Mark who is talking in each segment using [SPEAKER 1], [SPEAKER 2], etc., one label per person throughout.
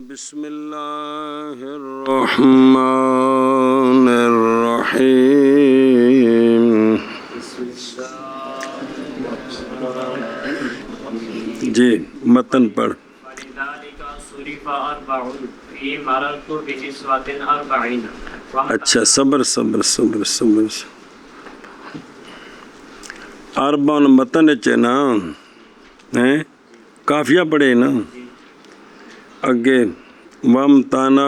[SPEAKER 1] بسم اللہ الرحمن الرحیم۔ جی متن پڑھ۔ اچھا صبر اربعن متن چ نا کافیہ پڑھے نا اگے وامتانا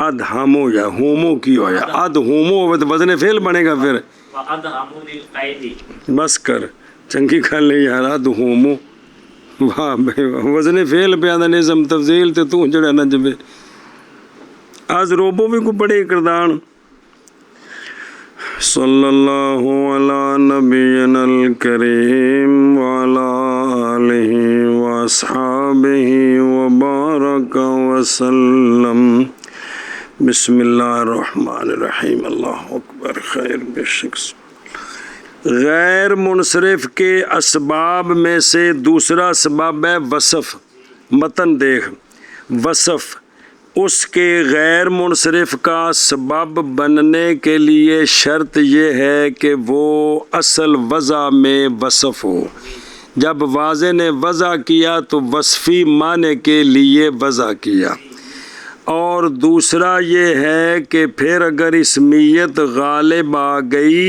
[SPEAKER 1] ادھامو یا ہومو کی ہو یا اد ہومو وزن فعل بنے گا پھر بس کر چنگی کھا لے یار اد ہومو وزن فعل پہ آدھا نظم تفضیل تے تو جڑا نہ جبے آج روبو بھی کو پڑے کردان۔ صلی اللہ علی نبینا الکریم وعلی آلہ واصحابہ وبارک وسلم۔ بسم اللہ الرحمن الرحیم۔ اللہ اکبر خیر بے شک۔ غیر منصرف کے اسباب میں سے دوسرا سبب ہے وصف۔ متن دیکھ، وصف اس کے غیر منصرف کا سبب بننے کے لیے شرط یہ ہے کہ وہ اصل وضع میں وصف ہو۔ جب واضح نے وضع کیا تو وصفی معنی کے لیے وضع کیا، اور دوسرا یہ ہے کہ پھر اگر اسمیت غالب آ گئی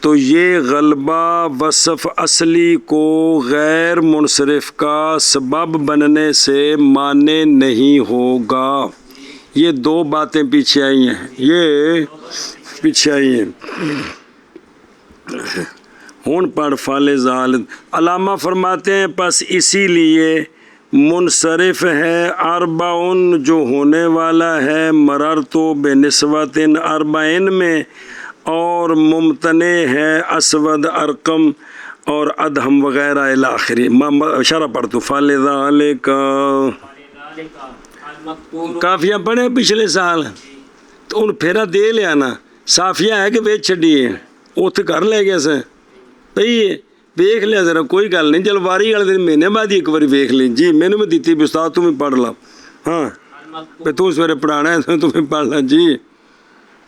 [SPEAKER 1] تو یہ غلبہ وصف اصلی کو غیر منصرف کا سبب بننے سے مانے نہیں ہوگا۔ یہ دو باتیں پیچھے آئی ہیں، ہون پڑھ فعل زال۔ علامہ فرماتے ہیں پس اسی لیے منصرف ہے اربعن جو ہونے والا ہے مررتو بنسبت اربعین میں، اور ممتنع ہے اسود ارقم اور ادہم وغیرہ الاخری۔ اشارہ پڑھ تو فعل ذالک کافیہ پڑھے پچھلے سال تو ان پھیرا دے لیا نا، صافیہ ہے کہ ویچ چھڑیے اتھ کر لے گیا سے بھئی ویکھ لیا ذرا کوئی گل نہیں، چل واری والے دن مہینے بعد ایک بار ویکھ لی جی میں نے بھی دیتی بھی استاد تمہیں پڑھ لا، ہاں پہ تو سویرے پڑھانا ہے تو تمہیں پڑھ لا جی۔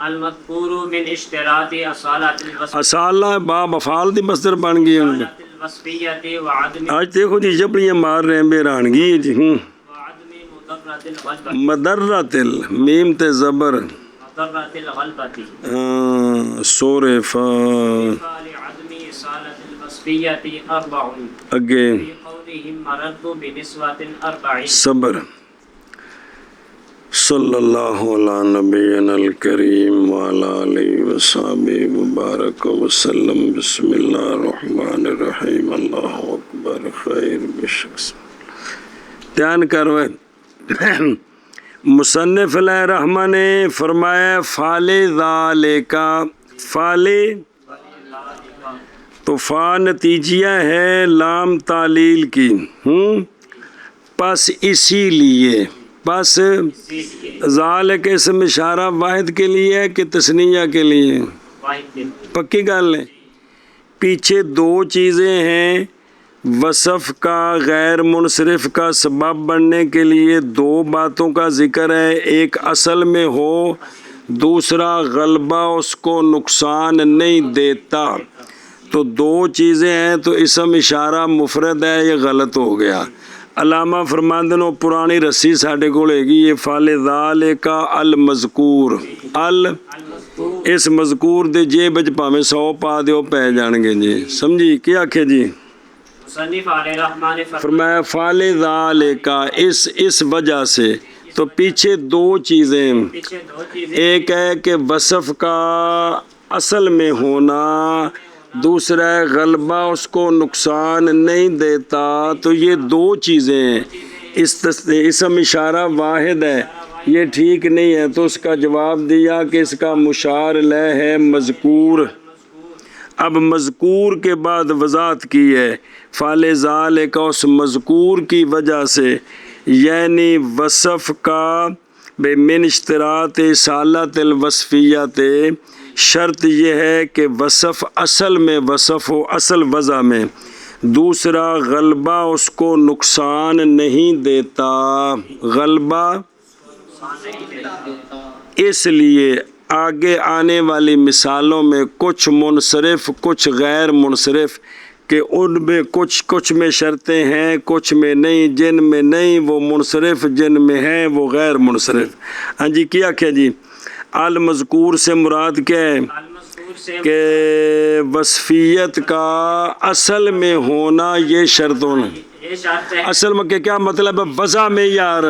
[SPEAKER 2] المذکور من اشتراط اصالت الوصف
[SPEAKER 1] اصالہ باب افعال دی مصدر بن گئی ہیں۔
[SPEAKER 2] الوصفیت وعدم
[SPEAKER 1] آج دیکھو جی جبڑیاں مار رہے ہیں بےرانگی جی۔
[SPEAKER 2] مدرت الغلبۃ
[SPEAKER 1] مدرت میم تے زبر
[SPEAKER 2] مدرت الغلبۃ
[SPEAKER 1] صورفا
[SPEAKER 2] لعدم اصالت الوصفیت اربع
[SPEAKER 1] اگے
[SPEAKER 2] فی قولہم مررت بنسبۃ اربعین۔
[SPEAKER 1] صبر۔ صلی اللہ علی نبینا الکریم وعلی آلہ وصحبہ وبارک وسلم۔ بسم اللہ الرحمن الرحیم۔ اللہ اکبر خیر بے شک۔ دھیان کروے مصنف علیہ الرحمہ نے فرمایا فعل ذالکا، فعل تو فا نتیجیہ ہے لام تعلیل کی، پس اسی لیے، پس ذالک اسم اشارہ واحد کے لیے ہے کہ تثنیہ کے لیے؟ پکی گل ہے۔ پیچھے دو چیزیں ہیں، وصف کا غیر منصرف کا سبب بننے کے لیے دو باتوں کا ذکر ہے، ایک اصل میں ہو، دوسرا غلبہ اس کو نقصان نہیں دیتا، تو دو چیزیں ہیں تو اسم اشارہ مفرد ہے، یہ غلط ہو گیا۔ علامہ فرماندن و پرانی رسی ساڑھے کو لے گی یہ فعل ذالک المذکور، اس مذکور دے جے بج پاویں 100 پا دیو پہ جانگے جی، سمجھی کیا آکھے جی؟
[SPEAKER 2] مصنف علیہ الرحمن
[SPEAKER 1] فرمایا فعل ذالک اس وجہ سے، تو پیچھے دو چیزیں، ایک ہے کہ وصف کا اصل میں ہونا، دوسرا ہے غلبہ اس کو نقصان نہیں دیتا، تو یہ دو چیزیں اسم اشارہ واحد ہے، یہ ٹھیک نہیں ہے، تو اس کا جواب دیا کہ اس کا مشار الیہ ہے مذکور۔ اب مذکور کے بعد وضاحت کی ہے فعل ذالک اس مذکور کی وجہ سے، یعنی وصف کا من اشتراط اصالت الوصفیت شرط یہ ہے کہ وصف اصل میں وصف ہو، اصل وضع میں، دوسرا غلبہ اس کو نقصان نہیں دیتا، غلبہ اس لیے آگے آنے والی مثالوں میں کچھ منصرف کچھ غیر منصرف کہ ان میں کچھ میں شرطیں ہیں کچھ میں نہیں، جن میں نہیں وہ منصرف، جن میں ہیں وہ غیر منصرف۔ ہاں جی کیا کیا جی؟ المذکور سے مراد کیا ہے
[SPEAKER 2] المذکور سے
[SPEAKER 1] کہ وصفیت کا اصل میں ہونا، یہ شرط ہونا،
[SPEAKER 2] یہ شرط ہے
[SPEAKER 1] اصل میں کیا مطلب ہے؟ وضع میں یار۔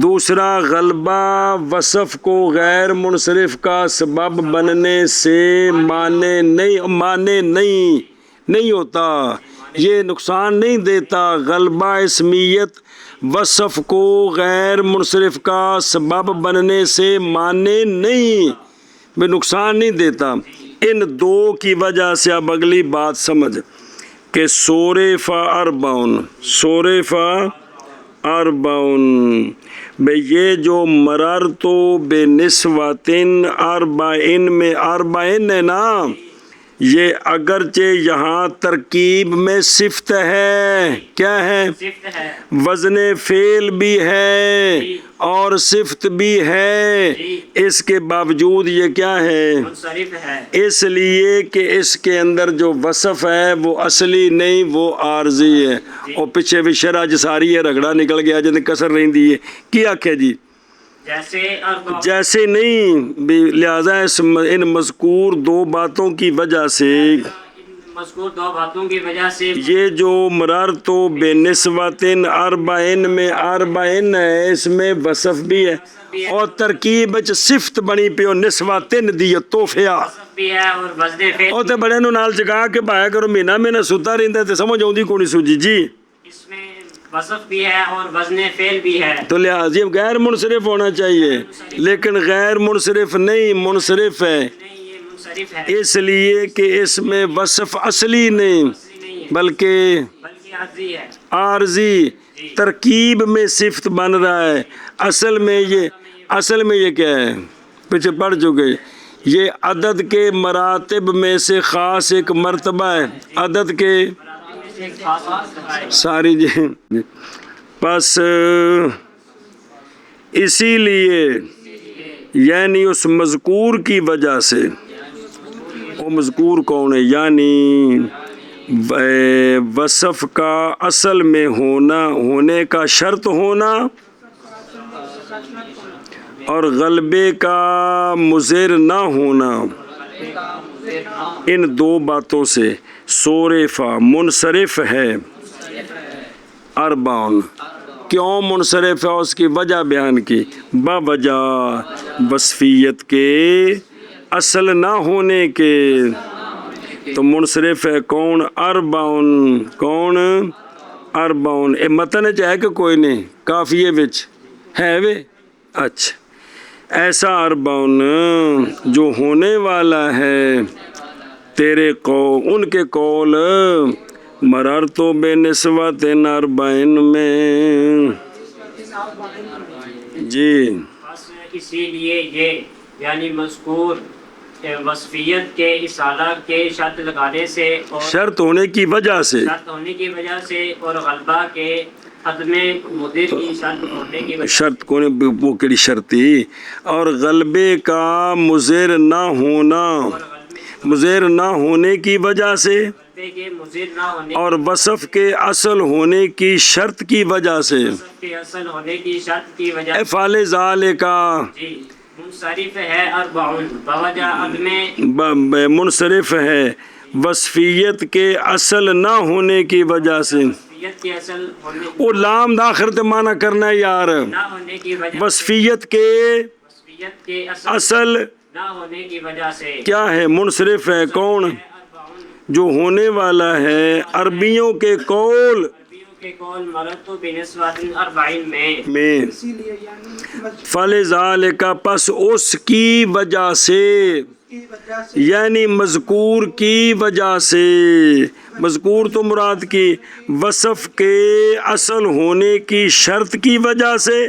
[SPEAKER 1] دوسرا غلبہ وصف کو غیر منصرف کا سبب بننے سے مانے نہیں ہوتا، یہ نقصان نہیں دیتا۔ غلبہ اسمیت وصف کو غیر منصرف کا سبب بننے سے مانے نہیں، میں نقصان نہیں دیتا۔ ان دو کی وجہ سے اب اگلی بات سمجھ کہ صورف اربعن بھئی یہ جو مررتو بے نسواتن اربعن میں اربعن ہے نا، یہ اگرچہ یہاں ترکیب میں صفت ہے، کیا ہے؟
[SPEAKER 2] صفت ہے،
[SPEAKER 1] وزن فعل بھی ہے اور صفت بھی ہے، اس کے باوجود یہ کیا ہے؟
[SPEAKER 2] منصرف ہے،
[SPEAKER 1] اس لیے کہ اس کے اندر جو وصف ہے وہ اصلی نہیں، وہ عارضی ہے۔ اور پیچھے بھی شرح جساری ہے، رگڑا نکل گیا جن کسر نہیں دی ہے، کیا کہ جی جیسے نہیں بھی، لہذا ان مذکور دو باتوں کی وجہ سے،
[SPEAKER 2] مذکور دو باتوں کی وجہ سے
[SPEAKER 1] یہ جو مررتو بے نسواتن اربعن میں اربعن ہے، اس میں وصف بھی ہے اور ترکیب وچ صفت بنی پیو نسواتن دی توفیا
[SPEAKER 2] وصف بھی ہے اور وزن فعل
[SPEAKER 1] او تے بڑے نو نال چکا کے پایا کرو، مہینہ ستا رہندا تے سمجھ آوندی کونی سوجی جی،
[SPEAKER 2] اس میں وصف بھی ہے اور وزن فعل بھی ہے،
[SPEAKER 1] تو لہذا غیر منصرف ہونا چاہیے، لیکن غیر منصرف نہیں، منصرف ہے،
[SPEAKER 2] نہیں یہ منصرف ہے،
[SPEAKER 1] اس لیے کہ اس میں وصف اصلی نہیں بلکہ
[SPEAKER 2] عارضی ہے،
[SPEAKER 1] عارضی ترکیب میں صفت بن رہا ہے۔ اصل میں یہ کیا ہے؟ پیچھے پڑھ چکے، یہ عدد کے مراتب میں سے خاص ایک مرتبہ ہے، عدد کے ساری جی، پس اسی لیے یعنی اس مذکور کی وجہ سے، وہ مذکور کون ہے؟ یعنی وصف کا اصل میں ہونے کا شرط ہونا اور غلبے کا مضر نہ ہونا، ان دو باتوں سے صورفہ منصرف ہے اربعن۔ کیوں منصرف ہے؟ اس کی وجہ بیان کی، بوجہ وصفیت کے اصل نہ ہونے کے، تو منصرف ہے کون؟ اربعن، کون؟ اربعن۔ اے متن چاہے کہ کوئی نہیں، کافیے وچ ہے وے، اچھا ایسا اربعن جو ہونے والا ہے تیرے قول، ان کے قول مررتو بے نسواتن اربعن میں جی،
[SPEAKER 2] بس اسی لیے یہ یعنی مذکور وصفیت کے اصالہ کے شرط لگانے سے اور
[SPEAKER 1] شرط ہونے کی وجہ سے،
[SPEAKER 2] شرط ہونے کی وجہ سے اور غلبہ کے عدم مدر کی شرط ہونے کی وجہ سے،
[SPEAKER 1] شرط کون؟ وہ کیڑی شرط تھی؟ اور غلبے کا مضر نہ ہونا، مضر نہ ہونے کی وجہ سے،
[SPEAKER 2] کے مضر نہ ہونے
[SPEAKER 1] اور وصف کے اصل ہونے کی شرط کی وجہ سے،
[SPEAKER 2] کے اصل ہونے کی شرط کی وجہ سے
[SPEAKER 1] افعال ذالکا
[SPEAKER 2] جی منصرف ہے اربعن بوجہ عدم
[SPEAKER 1] منصرف ہے وصفیت کے اصل نہ ہونے کی وجہ سے،
[SPEAKER 2] وصفیت کے اصل ہونے
[SPEAKER 1] وہ لام داخر تے معنی کرنا ہے یار،
[SPEAKER 2] نہ ہونے کی وجہ
[SPEAKER 1] وصفیت کے
[SPEAKER 2] وصفیت کے اصل
[SPEAKER 1] اصل
[SPEAKER 2] نہ ہونے کی وجہ سے
[SPEAKER 1] کیا ہے؟ منصرف ہے کون؟
[SPEAKER 2] اربعن
[SPEAKER 1] جو ہونے والا ہے عربیوں کے قول
[SPEAKER 2] عربیوں کے قول مررتو بنسوات اربعین
[SPEAKER 1] میں، فلذالک پس اس کی وجہ سے، یعنی مذکور کی وجہ سے، مذکور تو مراد کی وصف کے اصل ہونے کی شرط کی وجہ سے،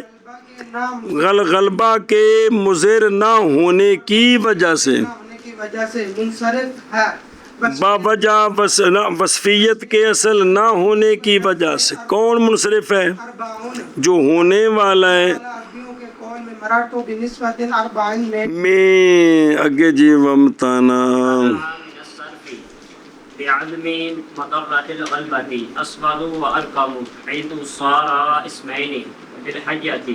[SPEAKER 1] غلبہ کے مضر نہ ہونے کی وجہ سے،
[SPEAKER 3] منصرف ہے
[SPEAKER 1] باوجہ وصفیت کے اصل نہ ہونے کی وجہ سے کون منصرف ہے؟ جو ہونے والا ہے میں اگے جی ومتانا
[SPEAKER 2] بعدم مضرة الغلبة أصفر وأرقم حيث صار اسمين للحية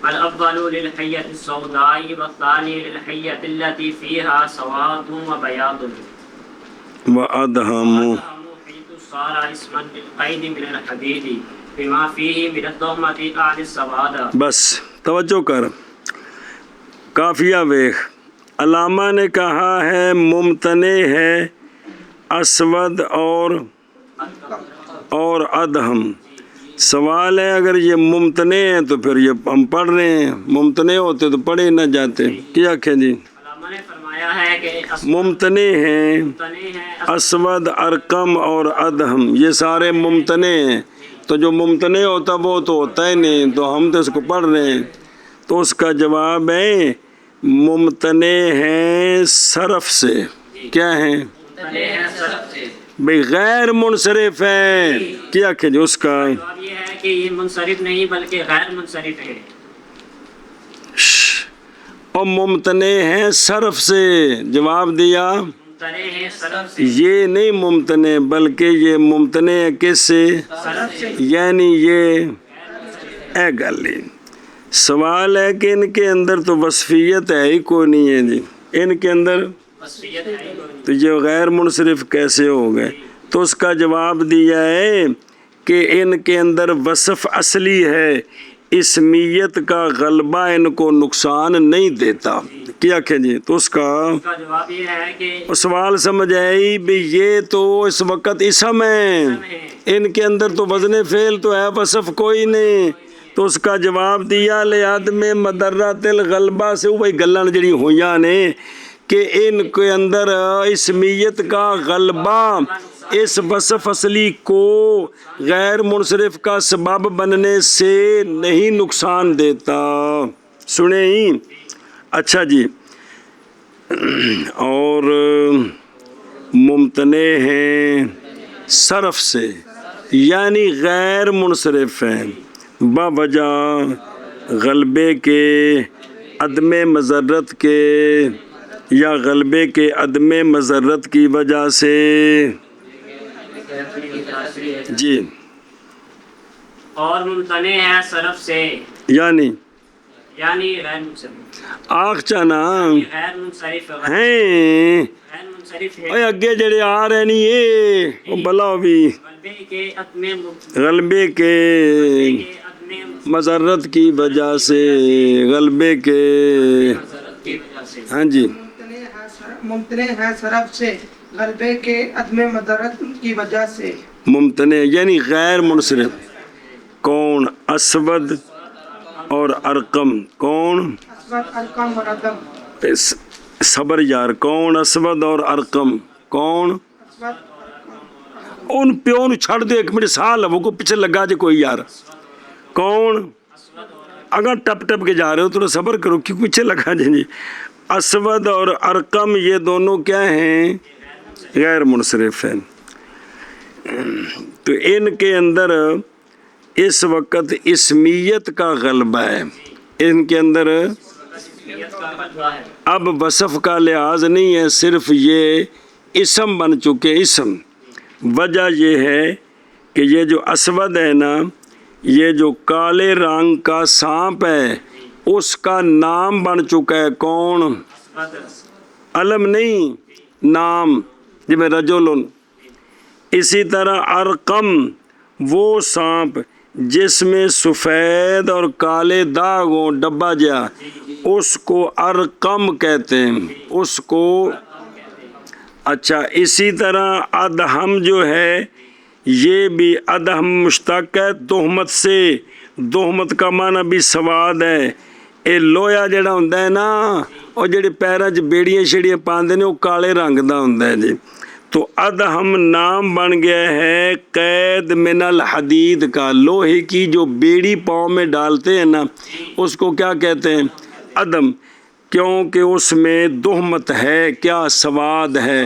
[SPEAKER 2] الأفضل للحية السوداء والثاني للحية التي فيها سواد وبياض
[SPEAKER 1] وأدهم
[SPEAKER 2] حيث صار اسما للقيد من الحديد بما فيه من التهمة عن السواد.
[SPEAKER 1] بس توجہ کر کافیہ ویخ علامہ نے کہا ہے ممتنع ہے اسود اور ادہم. سوال ہے اگر یہ ممتنع ہے تو پھر یہ ہم پڑھ رہے ہیں، ممتنع ہوتے تو پڑھے نہ جاتے. کیا آخیں جی؟
[SPEAKER 2] علامہ نے فرمایا ہے کہ
[SPEAKER 1] ممتنع ہیں اسود ارقم اور ادہم، یہ سارے ممتنع ہیں. تو جو ممتنع ہوتا وہ تو ہوتا ہی نہیں، تو ہم تو اس کو پڑھ رہے ہیں. تو اس کا جواب ہے ممتنع ہیں صرف سے. کیا ہیں بھئی؟ غیر منصرف ہے. کیا کہ جو اس کا
[SPEAKER 2] جواب یہ ہے کہ یہ منصرف نہیں بلکہ غیر منصرف ہے.
[SPEAKER 1] اور ممتنع ہیں صرف سے. جواب دیا
[SPEAKER 2] ممتنع ہے صرف سے،
[SPEAKER 1] یہ نہیں ممتنع بلکہ یہ ممتنع ہے کس سے؟
[SPEAKER 2] صرف سے.
[SPEAKER 1] یعنی یہ اے گلی سوال ہے کہ ان کے اندر تو وصفیت ہے ہی کوئی نہیں ہے جی. ان کے اندر
[SPEAKER 2] وصفیت ہے ہی کوئی نہیں.
[SPEAKER 1] تو یہ غیر منصرف کیسے ہو گئے؟ تو اس کا جواب دیا ہے کہ ان کے اندر وصف اصلی ہے، اسمیت کا غلبہ ان کو نقصان نہیں دیتا. کیا کہ جی؟ تو اس کا
[SPEAKER 2] جواب یہ ہے کہ
[SPEAKER 1] سوال سمجھ آئی بھی یہ تو اس وقت اسم ہے، ان کے اندر تو وزن فعل تو ہے، وصف کوئی نہیں. تو اس کا جواب دیا لعدم مضرۃ الغلبہ سے وہی گلن جڑی ہویاں نے کہ ان کے اندر اسمیت کا غلبہ اس وصف اصلی کو غیر منصرف کا سبب بننے سے نہیں نقصان دیتا. سنیں ہی اچھا جی. اور ممتنع ہیں صرف سے یعنی غیر منصرف ہیں باوجہ غلبے کے عدم مضرت کے یا غلبے کے عدم مضرت کی وجہ سے. جی.
[SPEAKER 2] اور ممتنع ہے صرف سے
[SPEAKER 1] یعنی
[SPEAKER 2] غیر منصرف.
[SPEAKER 1] آخ چانا
[SPEAKER 2] غیر منصرف
[SPEAKER 1] ہیں
[SPEAKER 2] غیر منصرف ہے.
[SPEAKER 1] اے اگے جڑے آ رہے نہیں یہ بلاؤ بھی
[SPEAKER 2] غلبے کے عدم
[SPEAKER 1] غلبے کے مضرت کی وجہ سے غلبے کے
[SPEAKER 2] کی وجہ سے.
[SPEAKER 1] ہاں جی.
[SPEAKER 3] ممتنع ہے صرف سے غلبے کے عدم مضرت کی وجہ سے.
[SPEAKER 1] ممتنع یعنی غیر منصرف. کون؟ اسود اور ارقم. کون؟
[SPEAKER 3] اسود ارقم اور عدم.
[SPEAKER 1] صبر یار. کون؟ اسود اور ارقم. کون؟ ان پیوں نو چھڑ دے ایک منٹ سال لو کو پیچھے لگا جے کوئی یار. کون؟ اگر ٹپ ٹپ کے جا رہے ہو تو صبر کرو کیوں پیچھے لگا جائیں جی. اسود اور ارقم یہ دونوں کیا ہیں؟ غیر منصرف ہیں. تو ان کے اندر اس وقت اسمیت کا غلبہ ہے. ان کے اندر اب وصف کا لحاظ نہیں ہے، صرف یہ اسم بن چکے. اسم وجہ یہ ہے کہ یہ جو اسود ہے نا، یہ جو کالے رنگ کا سانپ ہے اس کا نام بن چکا ہے. کون؟ علم نہیں، نام. جب رجل. اسی طرح ارقم وہ سانپ جس میں سفید اور کالے داغ ہوں ڈبہ جا، اس کو ارقم کہتے ہیں. اس کو اچھا. اسی طرح ادہم جو ہے یہ بھی ادہم مشتق ہے تہمت سے. تہمت کا معنی بھی سواد ہے. اے لویا جڑا ہوندا ہے نا، اور جڑے پیراں 'چ بیڑیاں شیڑیاں پاندے نے وہ کالے رنگ دا ہوندا ہے جی. تو ادہم نام بن گیا ہے قید من الحدید کا. لوہے کی جو بیڑی پاؤں میں ڈالتے ہیں نا اس کو کیا کہتے ہیں؟ ادم. کیونکہ اس میں تہمت ہے، کیا؟ سواد ہے.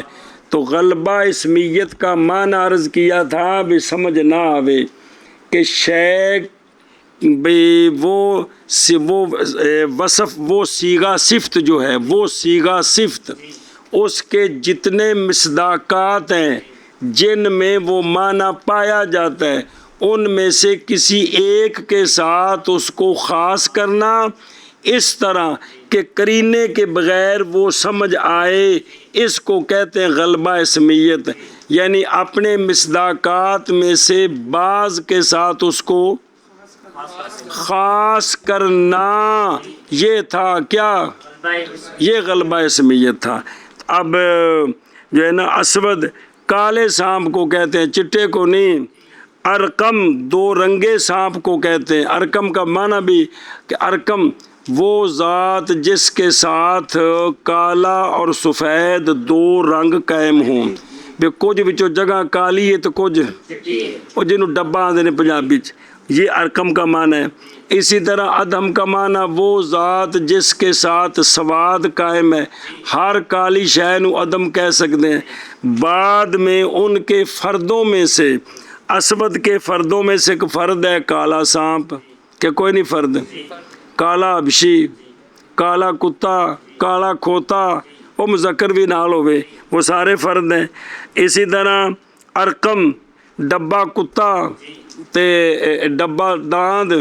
[SPEAKER 1] تو غلبہ اسمیت کا معنی عرض کیا تھا بھی سمجھ نہ آوے کہ شے بھی وہ وصف وہ صیغہ صفت جو ہے وہ صیغہ صفت اس کے جتنے مصداقات ہیں جن میں وہ معنی پایا جاتا ہے ان میں سے کسی ایک کے ساتھ اس کو خاص کرنا اس طرح کہ قرینے کے بغیر وہ سمجھ آئے، اس کو کہتے ہیں غلبہ اسمیت، یعنی اپنے مصداقات میں سے بعض کے ساتھ اس کو خاص کرنا، یہ تھا کیا؟ یہ غلبہ اسمیت تھا۔ اب جو ہے نا اسود کالے سانپ کو کہتے ہیں، چٹے کو نہیں۔ ارقم دو رنگے سانپ کو کہتے ہیں۔ ارقم کا معنی بھی کہ ارقم وہ ذات جس کے ساتھ کالا اور سفید دو رنگ قائم ہوں، بھی کچھ بچوں جگہ کالی ہے تو کچھ وہ جنہوں ڈبا آدھے نے پنجابی چ، یہ ارقم کا معنی ہے۔ اسی طرح ادہم کا معنی وہ ذات جس کے ساتھ سواد قائم ہے، ہر کالی شے نو ادم کہہ سکتے ہیں۔ بعد میں ان کے فردوں میں سے اسود کے فردوں میں سے ایک فرد ہے کالا سانپ، کہ کوئی نہیں فرد، کالا ابشی، کالا کتا، کالا کھوتا، وہ مذکر بھی نال ہوئے، وہ سارے فرد ہیں۔ اسی طرح ارقم ڈبا کتا تے ڈبا داند،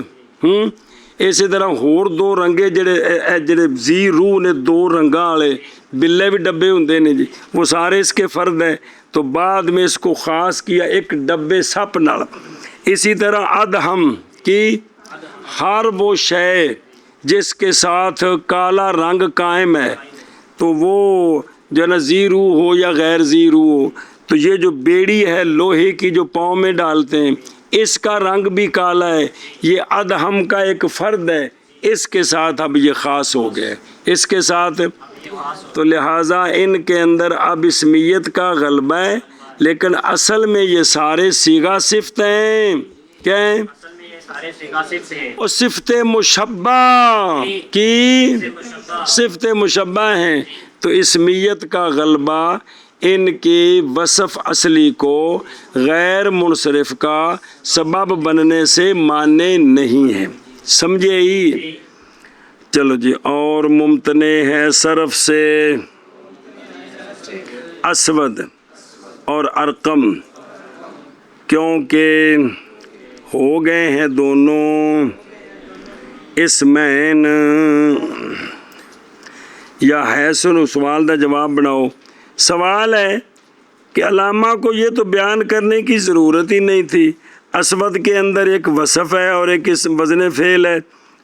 [SPEAKER 1] اسی طرح ہور دو رنگے جڑے زی روح نے دو رنگاں والے بلے بھی ڈبے ہوندے نے جی، وہ سارے اس کے فرد ہیں۔ تو بعد میں اس کو خاص کیا ایک ڈبے سپ نال۔ اسی طرح ادہم کی ہر وہ شے جس کے ساتھ کالا رنگ قائم ہے، تو وہ جو ہے نا زی روح ہو یا غیر زی روح ہو، تو یہ جو بیڑی ہے لوہے کی جو پاؤں میں ڈالتے ہیں اس کا رنگ بھی کالا ہے، یہ ادہم کا ایک فرد ہے، اس کے ساتھ اب یہ خاص ہو گئے اس کے ساتھ۔ تو لہٰذا ان کے اندر اب اسمیت کا غلبہ ہے، لیکن اصل میں یہ سارے صیغہ صفت ہیں۔ کیا ہیں؟ اور صفت مشبہ کی صفت مشبہ ہیں، تو اسمیت کا غلبہ ان کی وصف اصلی کو غیر منصرف کا سبب بننے سے مانے نہیں ہے، سمجھے ہی؟ چلو جی، اور ممتنع ہے صرف سے اسود اور ارقم، کیونکہ ہو گئے ہیں دونوں اسمین یا حسن۔ سوال دا جواب بناؤ۔ سوال ہے کہ علامہ کو یہ تو بیان کرنے کی ضرورت ہی نہیں تھی، اسود کے اندر ایک وصف ہے اور ایک وزن فعل ہے،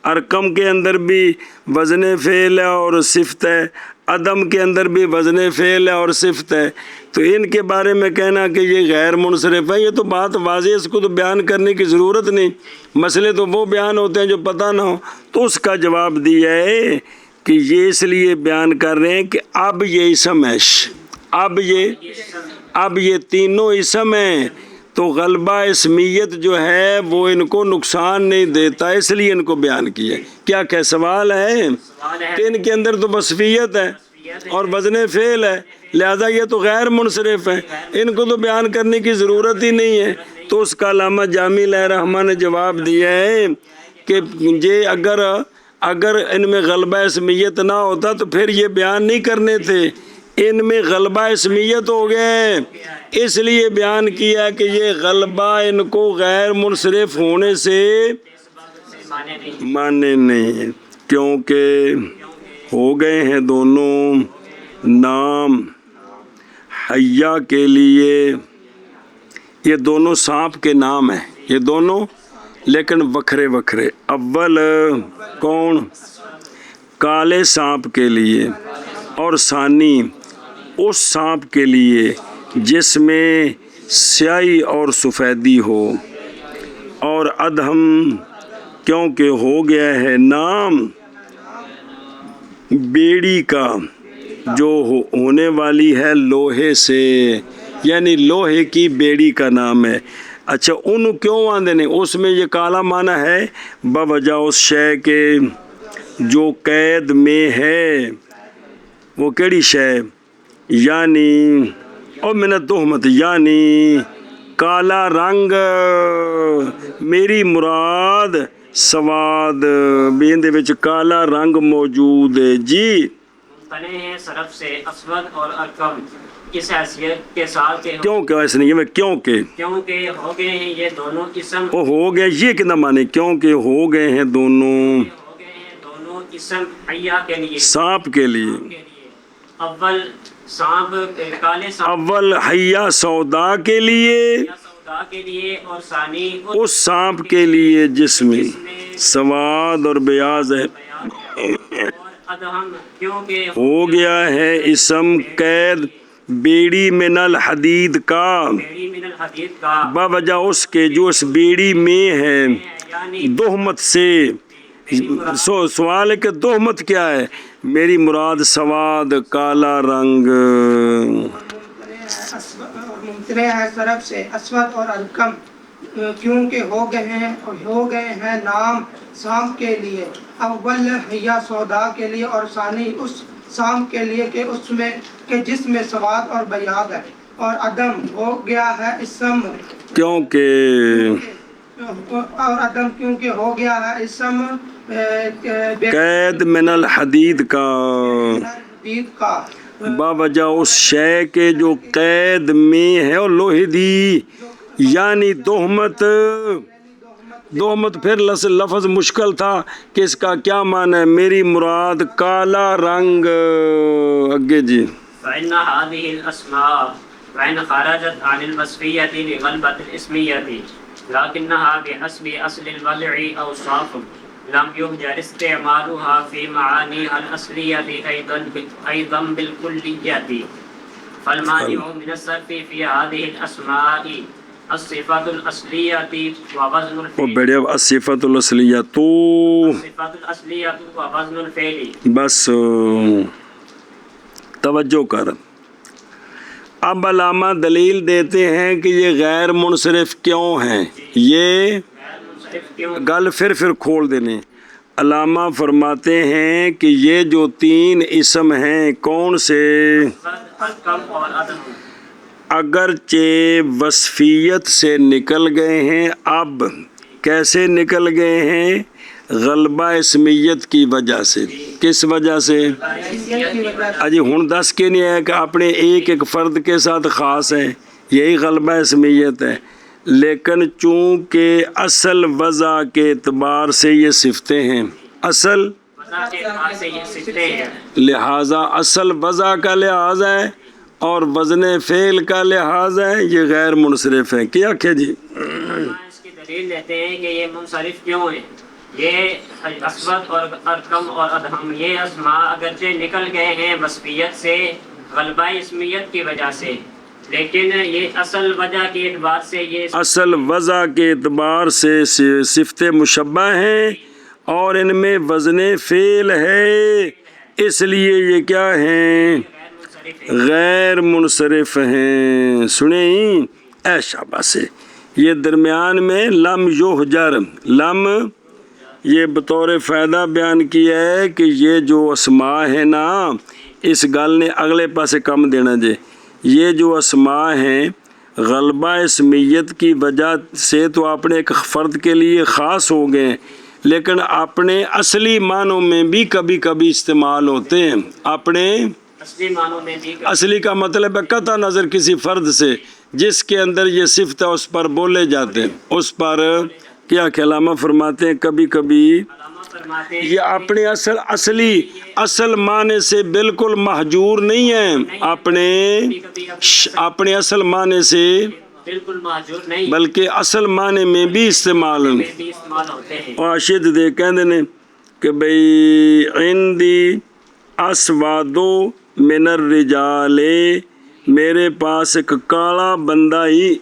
[SPEAKER 1] ارقم کے اندر بھی وزن فعل ہے اور صفت ہے، عدم کے اندر بھی وزن فعل ہے اور صفت ہے، تو ان کے بارے میں کہنا کہ یہ غیر منصرف ہے، یہ تو بات واضح ہے، اس کو تو بیان کرنے کی ضرورت نہیں، مسئلے تو وہ بیان ہوتے ہیں جو پتہ نہ ہو۔ تو اس کا جواب دیا ہے کہ یہ اس لیے بیان کر رہے ہیں کہ اب یہ اسم ہے، اب یہ تینوں اسم ہیں، تو غلبہ اسمیت جو ہے وہ ان کو نقصان نہیں دیتا، اس لیے ان کو بیان کیا۔ کیا کہ سوال ہے کہ ان کے اندر تو وصفیت ہے اور وزن فعل ہے، لہذا یہ تو غیر منصرف ہے، ان کو تو بیان کرنے کی ضرورت ہی نہیں ہے۔ تو اس کا علامہ جامی علیہ رحمہ نے جواب دیا ہے کہ یہ اگر ان میں غلبہ اسمیت نہ ہوتا تو پھر یہ بیان نہیں کرنے تھے، ان میں غلبہ اسمیت ہو گئے، اس لیے بیان کیا کہ یہ غلبہ ان کو غیر منصرف ہونے سے مانے نہیں، کیونکہ ہو گئے ہیں دونوں نام حیا کے لیے، یہ دونوں سانپ کے نام ہیں، یہ دونوں لیکن وکھرے وکھرے۔ اول کون؟ کالے سانپ کے لیے، اور ثانی اس سانپ کے لیے جس میں سیاہی اور سفیدی ہو، اور ادہم کیونکہ ہو گیا ہے نام بیڑی کا جو ہونے والی ہے لوہے سے، یعنی لوہے کی بیڑی کا نام ہے۔ اچھا انہوں کیوں آندے نے؟ اس میں یہ کالا معنی ہے بوجہ اس شے کے جو قید میں ہے، وہ کیڑی شے؟ یعنی اور من التہمت یعنی کالا رنگ میری مراد سواد بھی اندے وچ کالا رنگ موجود ہے جی
[SPEAKER 2] ممتنع ہے صرف سے اسود اور ارقم اس حیثیت کے ساتھ کہ
[SPEAKER 1] کیوں کہ ایسے نہیں ہے کیونکہ
[SPEAKER 2] کیونکہ ہو گئے ہیں یہ دونوں اسم
[SPEAKER 1] وہ ہو گئے یہ کتنا معنی کیونکہ ہو گئے ہیں دونوں
[SPEAKER 2] ہو گئے ہیں دونوں اسم حیا کے لیے
[SPEAKER 1] سانپ کے لیے
[SPEAKER 2] اول سانپ کالے سانپ
[SPEAKER 1] اول حیا سودا کے لیے
[SPEAKER 2] یا سودا کے لیے اور ثانی
[SPEAKER 1] اس سانپ کے لیے جس میں سواد اور بیاض ہے
[SPEAKER 2] اور ادہم کیونکہ
[SPEAKER 1] ہو گیا ہے اسم قید بیڑی من الحدید کا
[SPEAKER 2] بیڑی من الحدید کا
[SPEAKER 1] باوجہ اس کے جو اس بیڑی میں ہے
[SPEAKER 2] یعنی
[SPEAKER 1] دہمت سے سوال ہے کہ دہمت کیا ہے میری مراد سواد کالا رنگ
[SPEAKER 3] ممتنع ہے صرف سے اسود اور الکم کیونکہ ہو گئے ہیں نام سانپ کے لیے اول حیا سودا کے لیے اور ثانی اس سانپ کے لیے کہ اس میں کہ جس میں سواد اور بیاض ہے اور عدم ہو گیا ہے اسم
[SPEAKER 1] کیونکہ
[SPEAKER 3] اور عدم کیونکہ ہو گیا ہے اسم
[SPEAKER 1] قید من الحدید کا
[SPEAKER 3] حدید کا
[SPEAKER 1] باوجہ اس شے کے جو قید میں ہے اور لوہے دی یعنی دہمت پھر لفظ مشکل تھا کہ اس کا کیا معنی ہے میری مراد کالا رنگ اگے جی
[SPEAKER 2] فإن هذه الأسماء وإن خرجت عن الوصفية لغلبة الاسمية لكنها بحسب أصل الوضع أوصاف لم يهجر استعمالها في معانيها الأصلية أيضا بالكلية فالمانع من الصرف في هذه الأسماء الصفات الأصلية ووزن
[SPEAKER 1] وہ
[SPEAKER 2] الفعل
[SPEAKER 1] بیڑیا الصفات الاصلیہ تو
[SPEAKER 2] الصفات الأصلية ووزن الفعل
[SPEAKER 1] بس توجہ کر اب علامہ دلیل دیتے ہیں کہ یہ غیر منصرف کیوں ہیں یہ
[SPEAKER 2] منصرف کیوں
[SPEAKER 1] گل پھر کھول دینے علامہ فرماتے ہیں کہ یہ جو تین اسم ہیں کون سے
[SPEAKER 2] کم اور عدم
[SPEAKER 1] اگرچہ وصفیت سے نکل گئے ہیں اب کیسے نکل گئے ہیں غلبہ اسمیت کی وجہ سے کس وجہ سے اجی ہن دس کے نہیں ہے کہ اپنے ایک فرد کے ساتھ خاص ہے یہی غلبہ اسمیت ہے لیکن چونکہ اصل وضع کے اعتبار سے یہ صفتیں ہیں اصل
[SPEAKER 2] وضع کے اعتبار سے یہ صفتیں ہیں
[SPEAKER 1] لہٰذا اصل وضع کا لحاظ ہے اور وزن فعل کا لحاظ ہے یہ غیر منصرف ہے کیا کہ جی
[SPEAKER 2] اس کی دلیل لیتے ہیں کہ یہ منصرف کیوں ہیں یہ اسود اور ارقم اور ادہم یہ اسماء اگرچہ نکل گئے ہیں وصفیت سے غلبہ اسمیت کی وجہ سے لیکن یہ اصل وجہ کے اعتبار سے یہ
[SPEAKER 1] اصل وضع کے اعتبار سے صفت مشبہ ہیں اور ان میں وزن فعل ہے اس لیے یہ کیا ہیں غیر منصرف ہیں سنیں اے شاباش سے یہ درمیان میں لم یحجر لم یہ بطور فائدہ بیان کیا ہے کہ یہ جو اسماء ہے نا اس گل نے اگلے پاسے کم دینا جے یہ جو اسماء ہیں غلبہ اسمیت کی وجہ سے تو اپنے ایک فرد کے لیے خاص ہو گئے لیکن اپنے اصلی معنوں میں بھی کبھی کبھی استعمال ہوتے ہیں اپنے
[SPEAKER 2] اصلی معنوں میں بھی
[SPEAKER 1] اصلی کا مطلب ہے قطع نظر کسی فرد سے جس کے اندر یہ صفت ہے اس پر بولے جاتے ہیں اس پر کیا علامہ فرماتے ہیں کبھی کبھی
[SPEAKER 2] علامہ فرماتے ہیں
[SPEAKER 1] یہ اپنے اصل معنی سے بالکل محجور نہیں ہیں اپنے اصل معنی سے
[SPEAKER 2] بالکل محجور نہیں
[SPEAKER 1] بلکہ اصل معنی میں بھی استعمال
[SPEAKER 2] میں بھی استعمال ہوتے ہیں
[SPEAKER 1] راشد دے کہندے نے کہ بھئی عندی اسوادو من الرجال میرے پاس ایک کالا بندہ ہی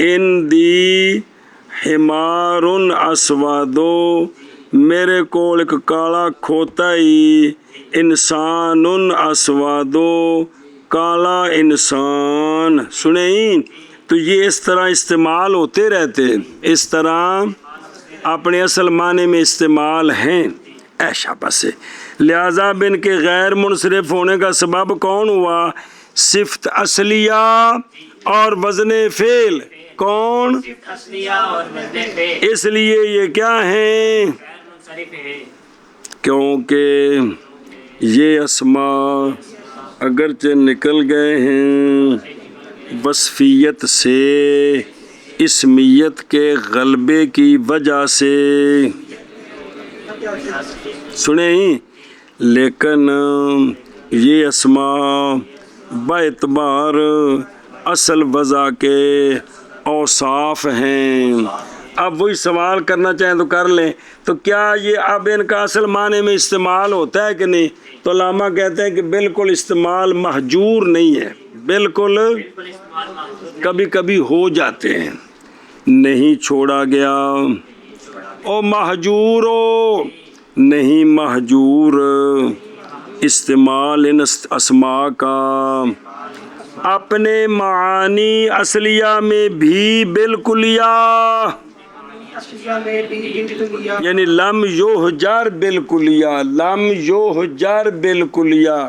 [SPEAKER 1] عندی حمار اسوادو میرے کول ایک کالا کھوتا ہی انسان اسوادو کالا انسان سنیں تو یہ اس طرح استعمال ہوتے رہتے اس طرح اپنے اصل معنی میں استعمال ہیں ایشا سے لہذا ان کے غیر منصرف ہونے کا سبب کون ہوا صفت اصلیہ اور وزن فعل کون؟
[SPEAKER 2] صفت اصلیہ اور وزن فعل،
[SPEAKER 1] اس لیے یہ کیا ہیں؟
[SPEAKER 2] غیر منصرف ہیں،
[SPEAKER 1] کیونکہ یہ اسماء اگرچہ نکل گئے ہیں وصفیت سے اسمیت کے غلبے کی وجہ سے، سنیں، لیکن یہ اسماء باعتبار اصل وضع کے اوصاف ہیں۔ اب وہی سوال کرنا چاہیں تو کر لیں، تو کیا یہ اب ان کا اصل معنی میں استعمال ہوتا ہے کہ نہیں؟ تو علامہ کہتے ہیں کہ بالکل استعمال محجور نہیں ہے، بالکل
[SPEAKER 2] بالکل استعمال محدود
[SPEAKER 1] کبھی کبھی ہو جاتے ہیں، نہیں چھوڑا گیا۔ او محجور ہو نہیں محجور، استعمال ان اسماء کا اپنے معانی اصلیہ میں بھی بالکلیہ،
[SPEAKER 3] اصلیہ میں بھی بالکلیہ،
[SPEAKER 1] یعنی لم یحجر بالکلیہ، لم یحجر بالکلیہ،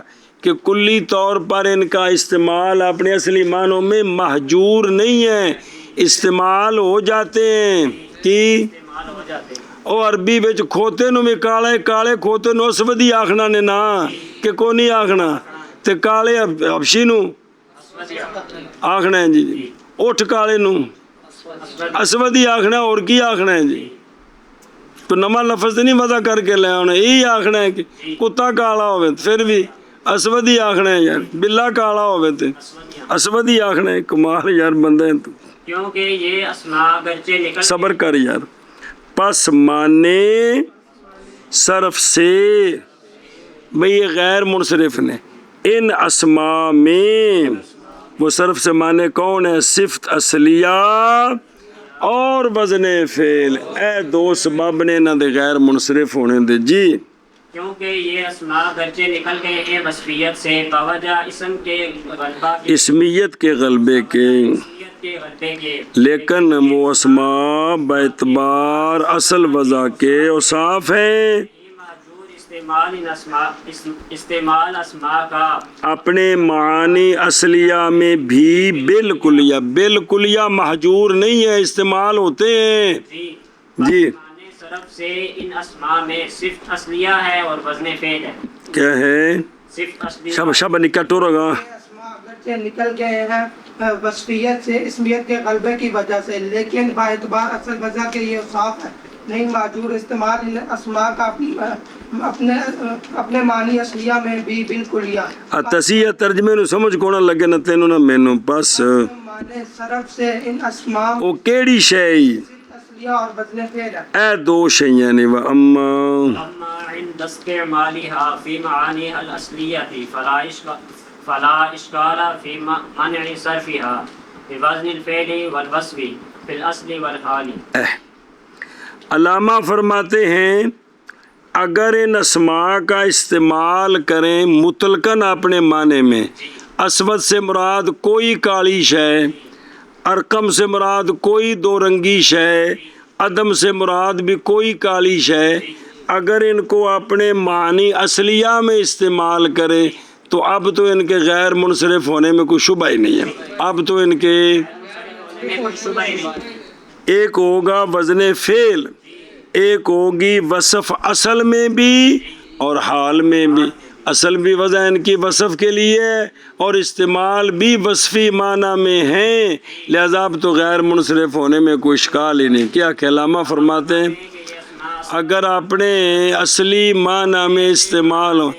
[SPEAKER 1] کہ کلی طور پر ان کا استعمال اپنے اصلی معنوں میں محجور نہیں ہے، استعمال ہو جاتے ہیں۔ کہ
[SPEAKER 2] استعمال ہو جاتے ہیں،
[SPEAKER 1] او عربی وچ کھوتے نو میں کالے کالے کھوتے نو اسودی آکھنا نے نا، کہ کو نہیں آکھنا، تے کالے حبشی نو آکھنا ہے جی، اٹھ کالے نو اسودی آکھنا ہے، اور کی آکھنا ہے جی؟ تو نواں لفظ نہیں وضع کر کے لے آنا، یہی آکھنا ہے کہ کتا کالا ہوئے پھر بھی اسودی آکھنا ہے یار، بلا کالا ہوئے تے اسودی آکھنا ہے۔ کمال یار بندے تو
[SPEAKER 2] کیونکہ یہ اسماء اگرچہ نکل
[SPEAKER 1] صبر کر یار۔ پس مانے صرف سے، بھئی یہ غیر منصرف نے، ان اسماء میں وہ صرف سے مانے کون ہے؟ صفت اصلیہ اور وزن فعل، اے دو سبب نے نہ دے غیر منصرف ہونے دے جی۔
[SPEAKER 2] کیونکہ یہ اسماء اگرچہ نکل گئے ہیں وصفیت سے بوجہ اسم کے غلبہ کے،
[SPEAKER 1] اسمیت کے غلبے کے،
[SPEAKER 2] اسمیت کے غلبے کے،
[SPEAKER 1] لیکن وہ اسماء باعتبار اصل وضع کے اوصاف ہیں،
[SPEAKER 2] معذور استعمال اسماء کا
[SPEAKER 1] اپنے معانی اصلیہ میں بھی بالکلیہ، بالکلیہ محجور نہیں ہے، استعمال ہوتے ہیں جی۔
[SPEAKER 2] معنی صرف سے ان اسماء میں صفت اصلیہ ہے اور وزن فعل ہے۔
[SPEAKER 1] کیا ہے؟
[SPEAKER 2] صفت اصلیہ
[SPEAKER 1] شب شب نکٹو رگا،
[SPEAKER 3] یہ اسماء اگرچہ نکل گئے ہیں وصفیت سے اسمیت کے غلبے کی وجہ سے، لیکن باعتبار اصل وضع کے یہ اوصاف ہے نہیں معذور استعمال ان اسماء کا اپنے معنی اصلیہ میں بھی بالکلیہ،
[SPEAKER 1] تسیح ترجمے نو سمجھ کونا لگے نہ تینوں نہ مینوں، پس
[SPEAKER 3] معنی صرف سے ان اسماء
[SPEAKER 1] او کیڑی شئی
[SPEAKER 3] صفت اصلیہ اور وزن فعل ہے۔
[SPEAKER 1] اے دو شیئیں نے اما
[SPEAKER 2] اما عند استعمالها في معانيها الأصلية فلا إشكال في منع صرفها بوزن الفعل والوصف في الأصل والحال۔
[SPEAKER 1] علامہ فرماتے ہیں اگر ان اسماء کا استعمال کریں مطلقاً اپنے معنی میں، اسود سے مراد کوئی کالی شے، ارقم سے مراد کوئی دو رنگی شے، عدم سے مراد بھی کوئی کالی شے، اگر ان کو اپنے معنی اصلیہ میں استعمال کرے تو اب تو ان کے غیر منصرف ہونے میں کوئی شبہ ہی نہیں ہے۔ اب تو ان کے ایک ہوگا وزن فعل، ایک ہوگی وصف اصل میں بھی اور حال میں بھی، اصل بھی وضع ان کی وصف کے لیے اور استعمال بھی وصفی معنی میں ہیں، لہذا اب تو غیر منصرف ہونے میں کوئی اشکال ہی نہیں۔ کیا علامہ فرماتے ہیں اگر اپنے اصلی معنی میں استعمال ہو،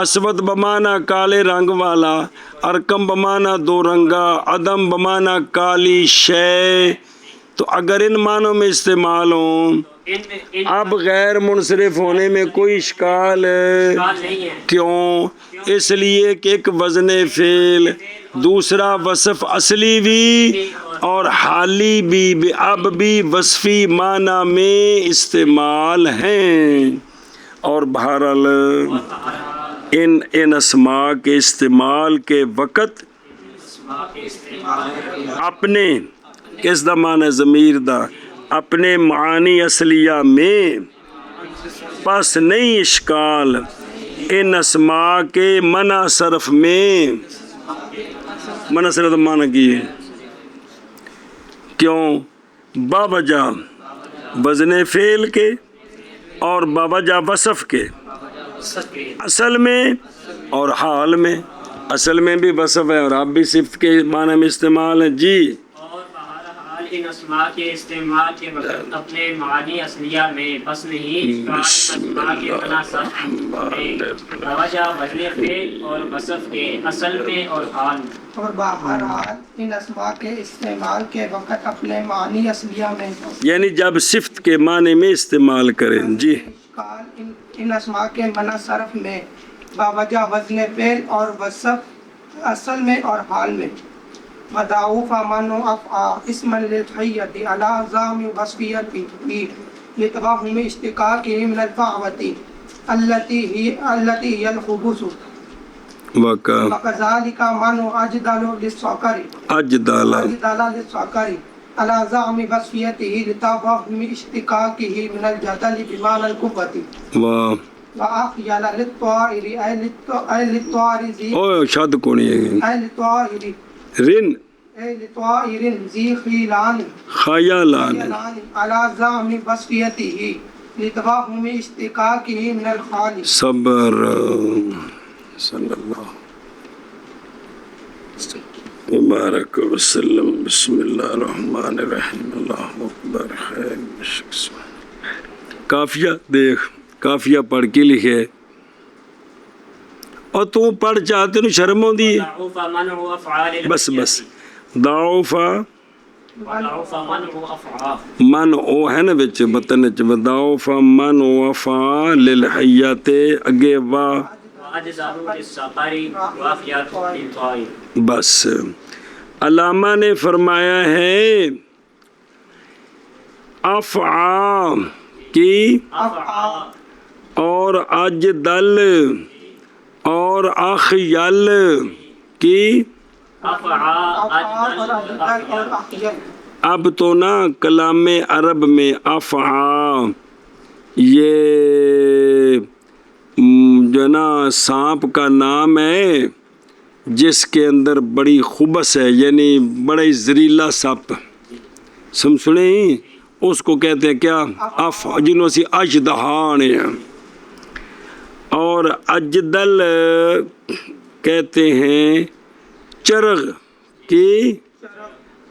[SPEAKER 1] اسود بمعنی کالے رنگ والا، ارکم بمعنی دو رنگا، عدم بمعنی کالی شے، تو اگر ان معنوں میں استعمال ہوں اب غیر منصرف ہونے میں کوئی اشکال
[SPEAKER 2] نہیں ہے۔
[SPEAKER 1] کیوں؟ اس لیے کہ ایک وزن فعل، دوسرا وصف اصلی بھی اور حالی بھی اب بھی وصفی معنی میں استعمال ہیں، اور بہرحال ان اسماء کے استعمال کے وقت اپنے کس دا معنی ضمیر دا اپنے معانی اصلیہ میں، پس نہیں اشکال ان اسماء کے منع صرف میں منصرف معنی کی ہے کیوں باوجہ وزن فعل کے اور باوجہ وصف کے اصل میں اور حال میں اصل میں بھی وصف ہے اور آپ بھی صفت کے معنی میں استعمال ہے جی
[SPEAKER 2] اور بہرحال ان اسماء کے استعمال کے وقت اپنے معانی اصلیہ میں بس نہیں اسماء کے بنا صرف میں توجہ وزن فعل اور وصف کے اصل میں اور حال میں
[SPEAKER 3] اور بہرحال ان اسماء کے استعمال کے وقت اپنے معنی اصلیہ میں
[SPEAKER 1] یعنی جب صفت کے معنی میں استعمال کریں جی
[SPEAKER 3] قال ان اسماء کے منع صرف میں باوجہ وزن فعل اور وصف اصل میں اور حال میں مدعوف من و افعا اسم للحیت علی ظام وصفیتی لتباہم اشتقاقہ من الفعوتی التي هي الخبث
[SPEAKER 1] وقع
[SPEAKER 3] وكذلك من اجدل للسكر
[SPEAKER 1] اجدال
[SPEAKER 3] للسكر على ظام وصفیته لتباہم اشتقاقہ من الجدل بمعنى القوة وأخيل للطائر أي للطائر ذي
[SPEAKER 1] او شاد کونی ہے
[SPEAKER 3] أي للطائر
[SPEAKER 1] رن
[SPEAKER 3] أي للطائر ذي خيلان
[SPEAKER 1] خیالان
[SPEAKER 3] على زعم وصفيته لتباهم اشتقاقه من الخالق
[SPEAKER 1] صبر صلی اللہ مبارک وسلم بسم اللہ الرحمن الرحیم اللہ اکبر خیر شخص کافیہ دیکھ کافیہ پڑھ کے لکھے اور تو پڑھ چاہتے نو شرم ہوندی ہے
[SPEAKER 2] ضعف من هو افعال
[SPEAKER 1] بس بس ضعفا
[SPEAKER 2] ضعف من هو افعال
[SPEAKER 1] من او ہے نا بچ بطن چ ضعفا من وفا للحیات اگے وا
[SPEAKER 2] واجزاء للسقر وافیات للطائر
[SPEAKER 1] بس علامہ نے فرمایا ہے افعا کی
[SPEAKER 3] أفعى
[SPEAKER 1] اور اجدل اور اخیل کی
[SPEAKER 2] افعا
[SPEAKER 3] اور أخيل
[SPEAKER 1] اب تو نا کلام عرب میں افعا یہ جو نا سانپ کا نام ہے جس کے اندر بڑی خبث ہے یعنی بڑا زہریلا سپ سنے اس کو کہتے ہیں کیا جنہوں سے اجدہان ہیں اور اجدل کہتے ہیں چرغ کی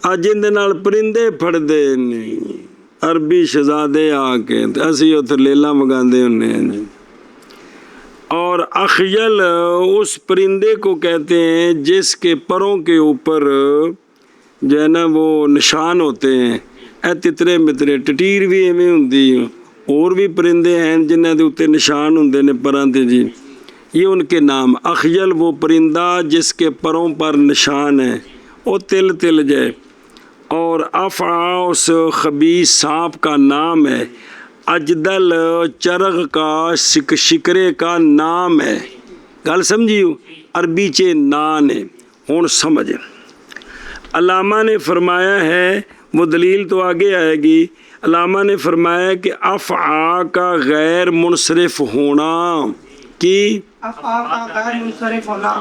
[SPEAKER 1] اجند نال پرندے پھڑ دے نہیں عربی شہزادے آ کے اسی اتر لیلا مگاندے انہیں جی اور اخیل اس پرندے کو کہتے ہیں جس کے پروں کے اوپر جو ہے نا وہ نشان ہوتے ہیں اے تترے مترے ٹٹیر بھی ایویں ہوندی اور بھی پرندے ہیں جنہاں دے اوتے نشان ہوندے نے پراں تے جی یہ ان کے نام اخیل وہ پرندہ جس کے پروں پر نشان ہے وہ تل تل جائے اور افعا اس خبیث سانپ کا نام ہے اجدل چرغ کا شکرے کا نام ہے گل سمجھیو عربی چے نان ہے ہون سمجھ علامہ نے فرمایا ہے وہ دلیل تو آگے آئے گی علامہ نے فرمایا کہ افعا کا غیر منصرف ہونا کی
[SPEAKER 3] أفعى کا غیر منصرف ہونا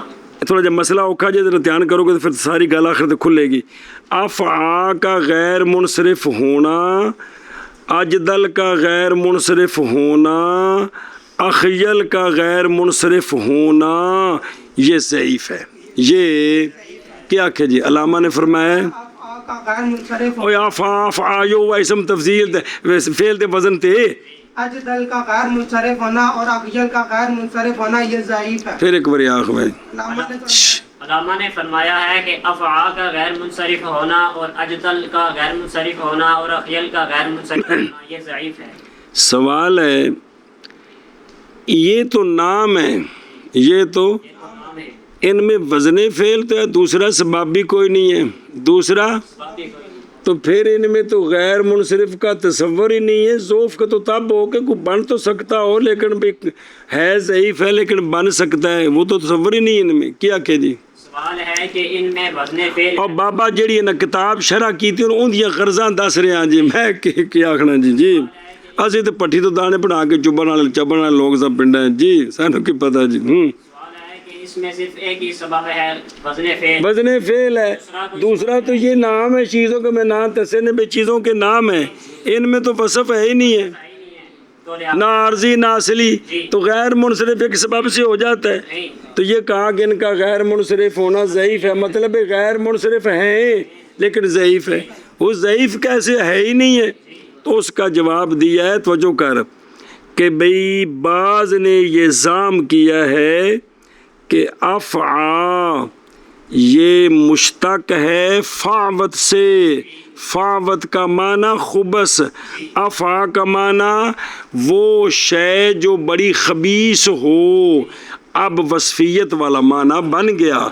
[SPEAKER 1] تھوڑا جب مسئلہ اوکھا جائے ذرا دھیان کرو گے تو پھر ساری گال آخر تک کھلے گی افعا کا غیر منصرف ہونا اجدل کا غیر منصرف ہونا اخیل کا غیر منصرف ہونا یہ ضعیف ہے یہ کیا کہ جی علامہ نے فرمایا ہے
[SPEAKER 3] أفعى کا غیر منصرف
[SPEAKER 1] او افعا یو اسم تفضیل دے فعل دے وزن تے
[SPEAKER 3] اجدل کا غیر منصرف ہونا اور اخیل کا غیر منصرف ہونا یہ ضعیف ہے
[SPEAKER 1] پھر ایک باری آخ میں
[SPEAKER 2] علامہ نے فرمایا ہے کہ افعا کا غیر منصرف ہونا اور اجدل کا غیر منصرف ہونا اور اخیل کا غیر منصرف ہونا یہ ضعیف ہے
[SPEAKER 1] سوال ہے یہ تو نام ہے یہ تو ان میں وزن فعل تو ہے دوسرا سبب بھی کوئی نہیں ہے دوسرا تو پھر ان میں تو غیر منصرف کا تصور ہی نہیں ہے ضعف کا تو تب ہو کہ کوئی بن تو سکتا ہو لیکن بھی ہے ضعیف ہے لیکن بن سکتا ہے وہ تو تصور ہی نہیں ان میں کیا کہ جی
[SPEAKER 2] سوال ہے کہ ان میں وزن فعل
[SPEAKER 1] اور بابا جڑی نا کتاب شرح کی تھی ان دیاں غرضاں دس رہے ہیں جی میں کیا آخنا جی جی اسی تو پٹھی تو دانے بنا کے چبن والے لوگ سب پنڈا ہیں جی سانو کی پتہ جی
[SPEAKER 2] سوال ہے کہ اس اس میں صرف ایک ہی سبب ہے وزن فعل،
[SPEAKER 1] وزن فعل ہے، دوسرا تو یہ نام ہے چیزوں کے، میں نام تسنے میں چیزوں کے نام ہیں، ان میں تو وصف ہے ہی نہیں ہے،
[SPEAKER 2] تو لہٰذا
[SPEAKER 1] نہ عارضی نہ اصلی، تو غیر منصرف ایک سبب سے ہو جاتا ہے.
[SPEAKER 2] نہیں.
[SPEAKER 1] تو یہ کہا کہ ان کا غیر منصرف ہونا ضعیف ہے، مطلب غیر منصرف ہیں لیکن ضعیف ہے. وہ ضعیف کیسے ہے ہی نہیں ہے؟ تو اس کا جواب دیا ہے، توجہ کر، کہ بھئی بعض نے یہ ظام کیا ہے کہ افعا یہ مشتق ہے فعوت سے، فعوت کا معنی خبث، افعا کا معنی وہ شے جو بڑی خبیث ہو. اب وصفیت والا معنی بن گیا،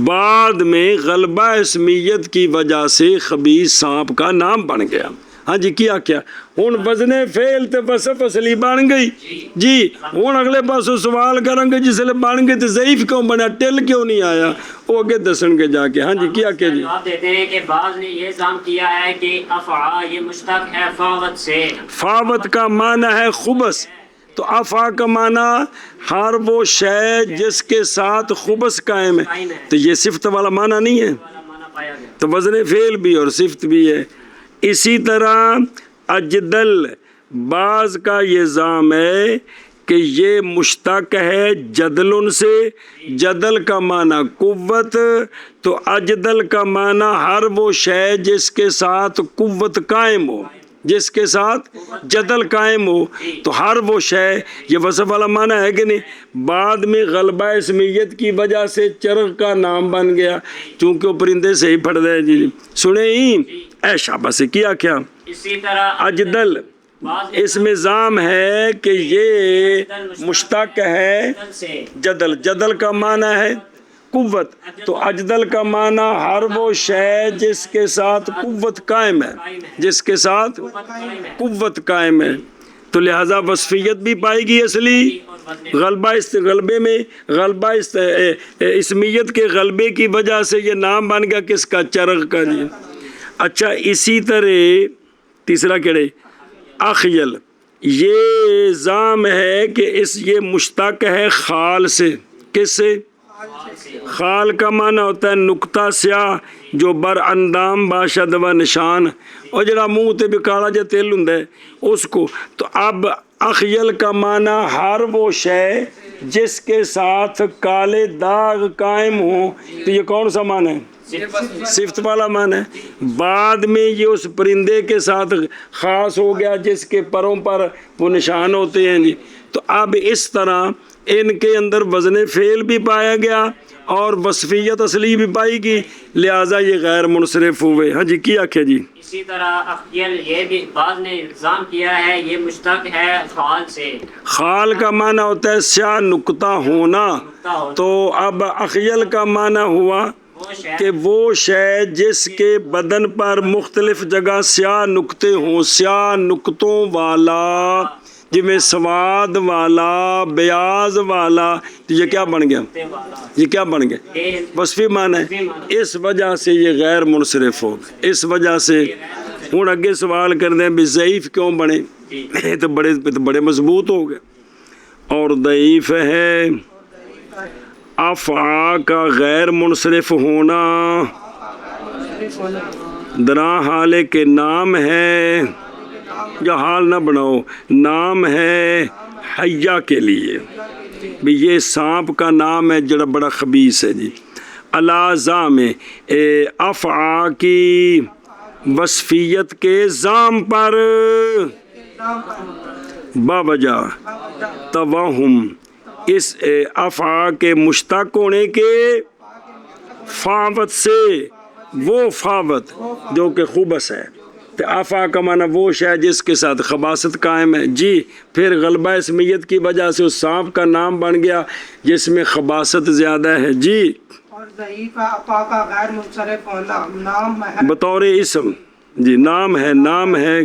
[SPEAKER 1] بعد میں غلبہ اسمیت کی وجہ سے خبیث سانپ کا نام بن گیا. ہاں جی کیا ہوں وزن فعل تے وصف اصلی بن گئی جی. ہوں اگلے پاسوں سوال کریں گے جس لئے بن گئے تو ضعیف کیوں بنا، ٹل کیوں نہیں آیا، وہ اگے دسن گے جا کے. ہاں جی کیا جی
[SPEAKER 2] جواب دیتے ہیں کہ بعض نے یہ ظام کیا ہے کہ افعا یہ مشتق ہے فاوت سے،
[SPEAKER 1] فاوت کا معنی ہے خبث، تو افعا کا معنی ہر وہ شے جس کے ساتھ خبث قائم ہے، تو یہ صفت والا معنی نہیں ہے،
[SPEAKER 2] والا معنی پایا گیا.
[SPEAKER 1] تو وزن فعل بھی اور صفت بھی ہے. اسی طرح اجدل بعض کا یہ ظام ہے کہ یہ مشتق ہے جدل سے، جدل کا معنی قوت، تو اجدل کا معنی ہر وہ شے جس کے ساتھ قوت قائم ہو، جس کے ساتھ جدل قائم ہو، تو ہر وہ شے، یہ وصف والا معنی ہے کہ نہیں. بعد میں غلبہ اسمیت کی وجہ سے چرغ کا نام بن گیا، چونکہ وہ پرندے سے ہی پڑ رہے. جی سنے ہی اے شاباش کیا
[SPEAKER 2] اسی طرح
[SPEAKER 1] اجدل اس میں ظام ہے کہ یہ مشتق ہے
[SPEAKER 2] سے
[SPEAKER 1] جدل، جدل کا معنی ہے قوت، تو اجدل کا معنی ہر وہ شے جس کے ساتھ قوت قائم ہے، جس کے ساتھ قوت قائم ہے. تو لہذا وصفیت بھی پائے گی اصلی، غلبے میں غلبہ اسمیت کے غلبے کی وجہ سے یہ نام بن گیا کس کا، چرغ کا. جی اچھا اسی طرح تیسرا کہڑے اخیل، یہ ظام ہے کہ یہ مشتق ہے خال سے. کس سے؟ خال کا معنی ہوتا ہے نقطہ سیاہ جو بر اندام باشد و نشان، اور جڑا منہ تے بھی کالا جا تیل ہوندا ہے اس کو. تو اب اخیل کا معنی ہر وہ شے جس کے ساتھ کالے داغ قائم ہوں، تو یہ کون سا معنی ہے؟ صفت والا معنی ہے. بعد میں یہ اس پرندے کے ساتھ خاص ہو گیا جس کے پروں پر وہ نشان ہوتے ہیں. جی تو اب اس طرح ان کے اندر وزن فعل بھی پایا گیا اور وصفیت اصلی بھی پائی گئی، لہٰذا یہ غیر منصرف ہوئے. ہاں جی کیا جی
[SPEAKER 2] اسی طرح اخیل یہ بھی بعض نے الزام کیا ہے یہ مشتق ہے خال سے.
[SPEAKER 1] خال کا معنی ہوتا ہے سیاہ نقطہ ہونا، تو اب اخیل کا معنی ہوا کہ وہ شے جس کے بدن پر مختلف جگہ سیاہ نقطے ہوں، سیاہ نقطوں والا، جی میں سواد والا، بیاض والا. تو یہ کیا بن گیا؟ یہ کیا بن گیا؟ وصفی معنی ہے. اس وجہ سے یہ غیر منصرف ہو گئے. اس وجہ سے ہوں اگے سوال کر دیں بھی ضعیف کیوں بنے، تو بڑے مضبوط ہو گئے. اور ضعیف ہے افعا کا غیر منصرف ہونا درا حال کے نام ہے، یا حال نہ بناؤ، نام ہے حیا کے لیے بھی یہ سانپ کا نام ہے جڑا بڑا خبیث ہے. جی الازام افعا کی وصفیت کے ظام پر باوجہ توہم اس افعا کے مشتق ہونے کے فاوت سے، وہ فاوت جو کہ خبث ہے. تو افعا کا معنی وہ شے جس کے ساتھ خباثت قائم ہے. جی پھر غلبہ اسمیت کی وجہ سے اس سانپ کا نام بن گیا جس میں خباثت زیادہ ہے. جی
[SPEAKER 3] اور ضعیف افعا کا غیر منصرف ہونا نام ہے
[SPEAKER 1] بطور اسم. جی نام ہے، نام ہے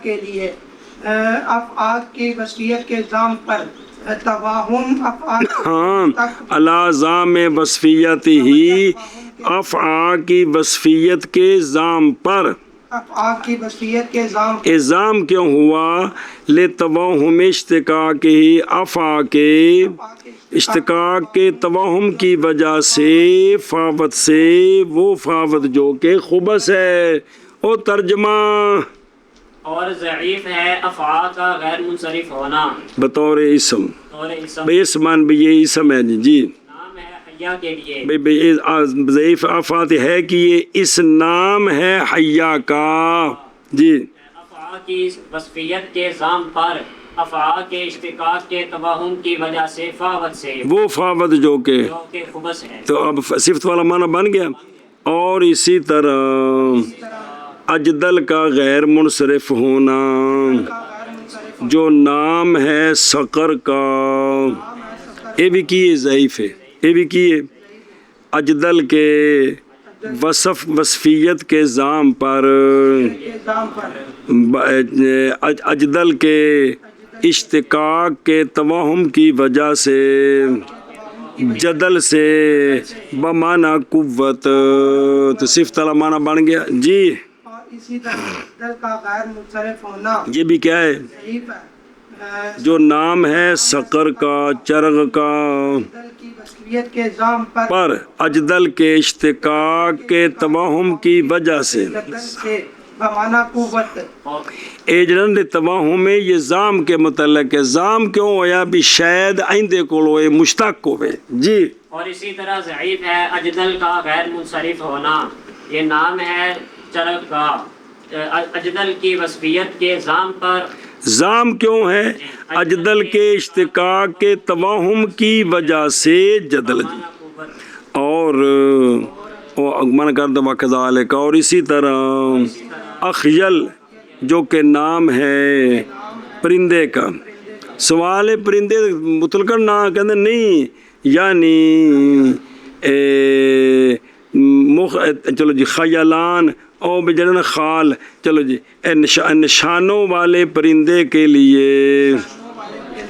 [SPEAKER 3] کے لیے افعا کی وصفیت کے ظام پر توہم افعا
[SPEAKER 1] ہاں الازام وصفیت ہی افعا کی وصفیت کے ظام پر
[SPEAKER 3] افعال کی وصفیت کے ضام
[SPEAKER 1] اظام کیوں ہوا؟ لتوہم اشتقاق ہی افعا کے اشتقاق کے توہم کی وجہ سے فاوت سے، وہ فاوت جو کہ خبث ہے، او ترجمہ
[SPEAKER 2] اور ضعیف ہے افعا کا غیر منصرف ہونا
[SPEAKER 1] بطور اسم.
[SPEAKER 2] اور اسم
[SPEAKER 1] بھئی اسمان بھی یہ اسم ہے جی
[SPEAKER 2] نام ہے حیا کے لیے.
[SPEAKER 1] بھئی ضعیف افعا ہے کہ یہ اس نام ہے حیا کا جی.
[SPEAKER 2] افعا کی وصفیت کے ضام پر افعا کے اشتقاق کے توہم کی وجہ سے فاوت سے،
[SPEAKER 1] وہ فاوت جو کہ
[SPEAKER 2] جو کہ خبث ہے.
[SPEAKER 1] تو اب صفت والا معنی بن گیا. اور اسی طرح اجدل کا غیر منصرف ہونا، جو نام ہے سقر کا، یہ بھی کیے ضعیف ہے، یہ بھی کیے اجدل کے وصفیت کے ضام پر، اجدل کے اشتقاق کے توہم کی وجہ سے، جدل سے بمعنی قوت، تو صفت والا معنی بن گیا جی.
[SPEAKER 3] اور اسی طرح دل کا غیر منصرف ہونا
[SPEAKER 1] یہ بھی کیا ہے؟
[SPEAKER 3] ضعیف ہے.
[SPEAKER 1] جو نام ہے سقر کا، چرغ کا،
[SPEAKER 3] دل کی وصفیت کے ضام
[SPEAKER 1] پر اجدل کے اشتقاق کے توہم کی وجہ سے،
[SPEAKER 3] جدل سے بمعنی قوت.
[SPEAKER 1] ایجرن دے توہم میں یہ ضام کے متعلق ہے. ضام کیوں ہویا؟ بھی شاید آئندے کو ہوئے مشتق ہوئے جی.
[SPEAKER 2] اور اسی طرح ضعیف ہے اجدل کا غیر منصرف ہونا، یہ نام ہے چرغ کا، اجدل کی وصفیت کے ضام پر.
[SPEAKER 1] ضام کیوں ہے؟ اجدل کے اشتقاق کے توہم کی وجہ سے جدل جی. اور من کر دبا کذالک، اور اسی طرح اخیل جو کہ نام ہے پرندے کا. سوال پرندے مطلق نہ کہتے نہیں، یعنی چلو جی خیالان او بجرن خال، چلو جی نشانوں والے پرندے کے لیے،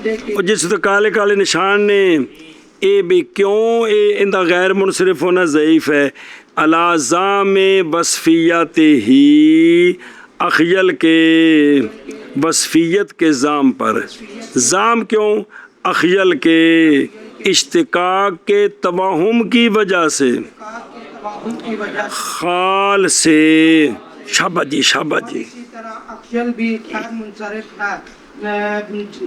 [SPEAKER 1] اور جس تو کالے کالے نشان نے اے بھی کیوں اے اندہ غیر منصرف ہونا ضعیف ہے. الازام وصفیت ہی اخیل کے وصفیت کے ضام پر. ضام کیوں؟ اخیل کے اشتقاق کے توہم کی وجہ سے، خال سے. شابہ جی شابہ جی.
[SPEAKER 3] اسی طرح اخیل بھی غیر منصرف ہے،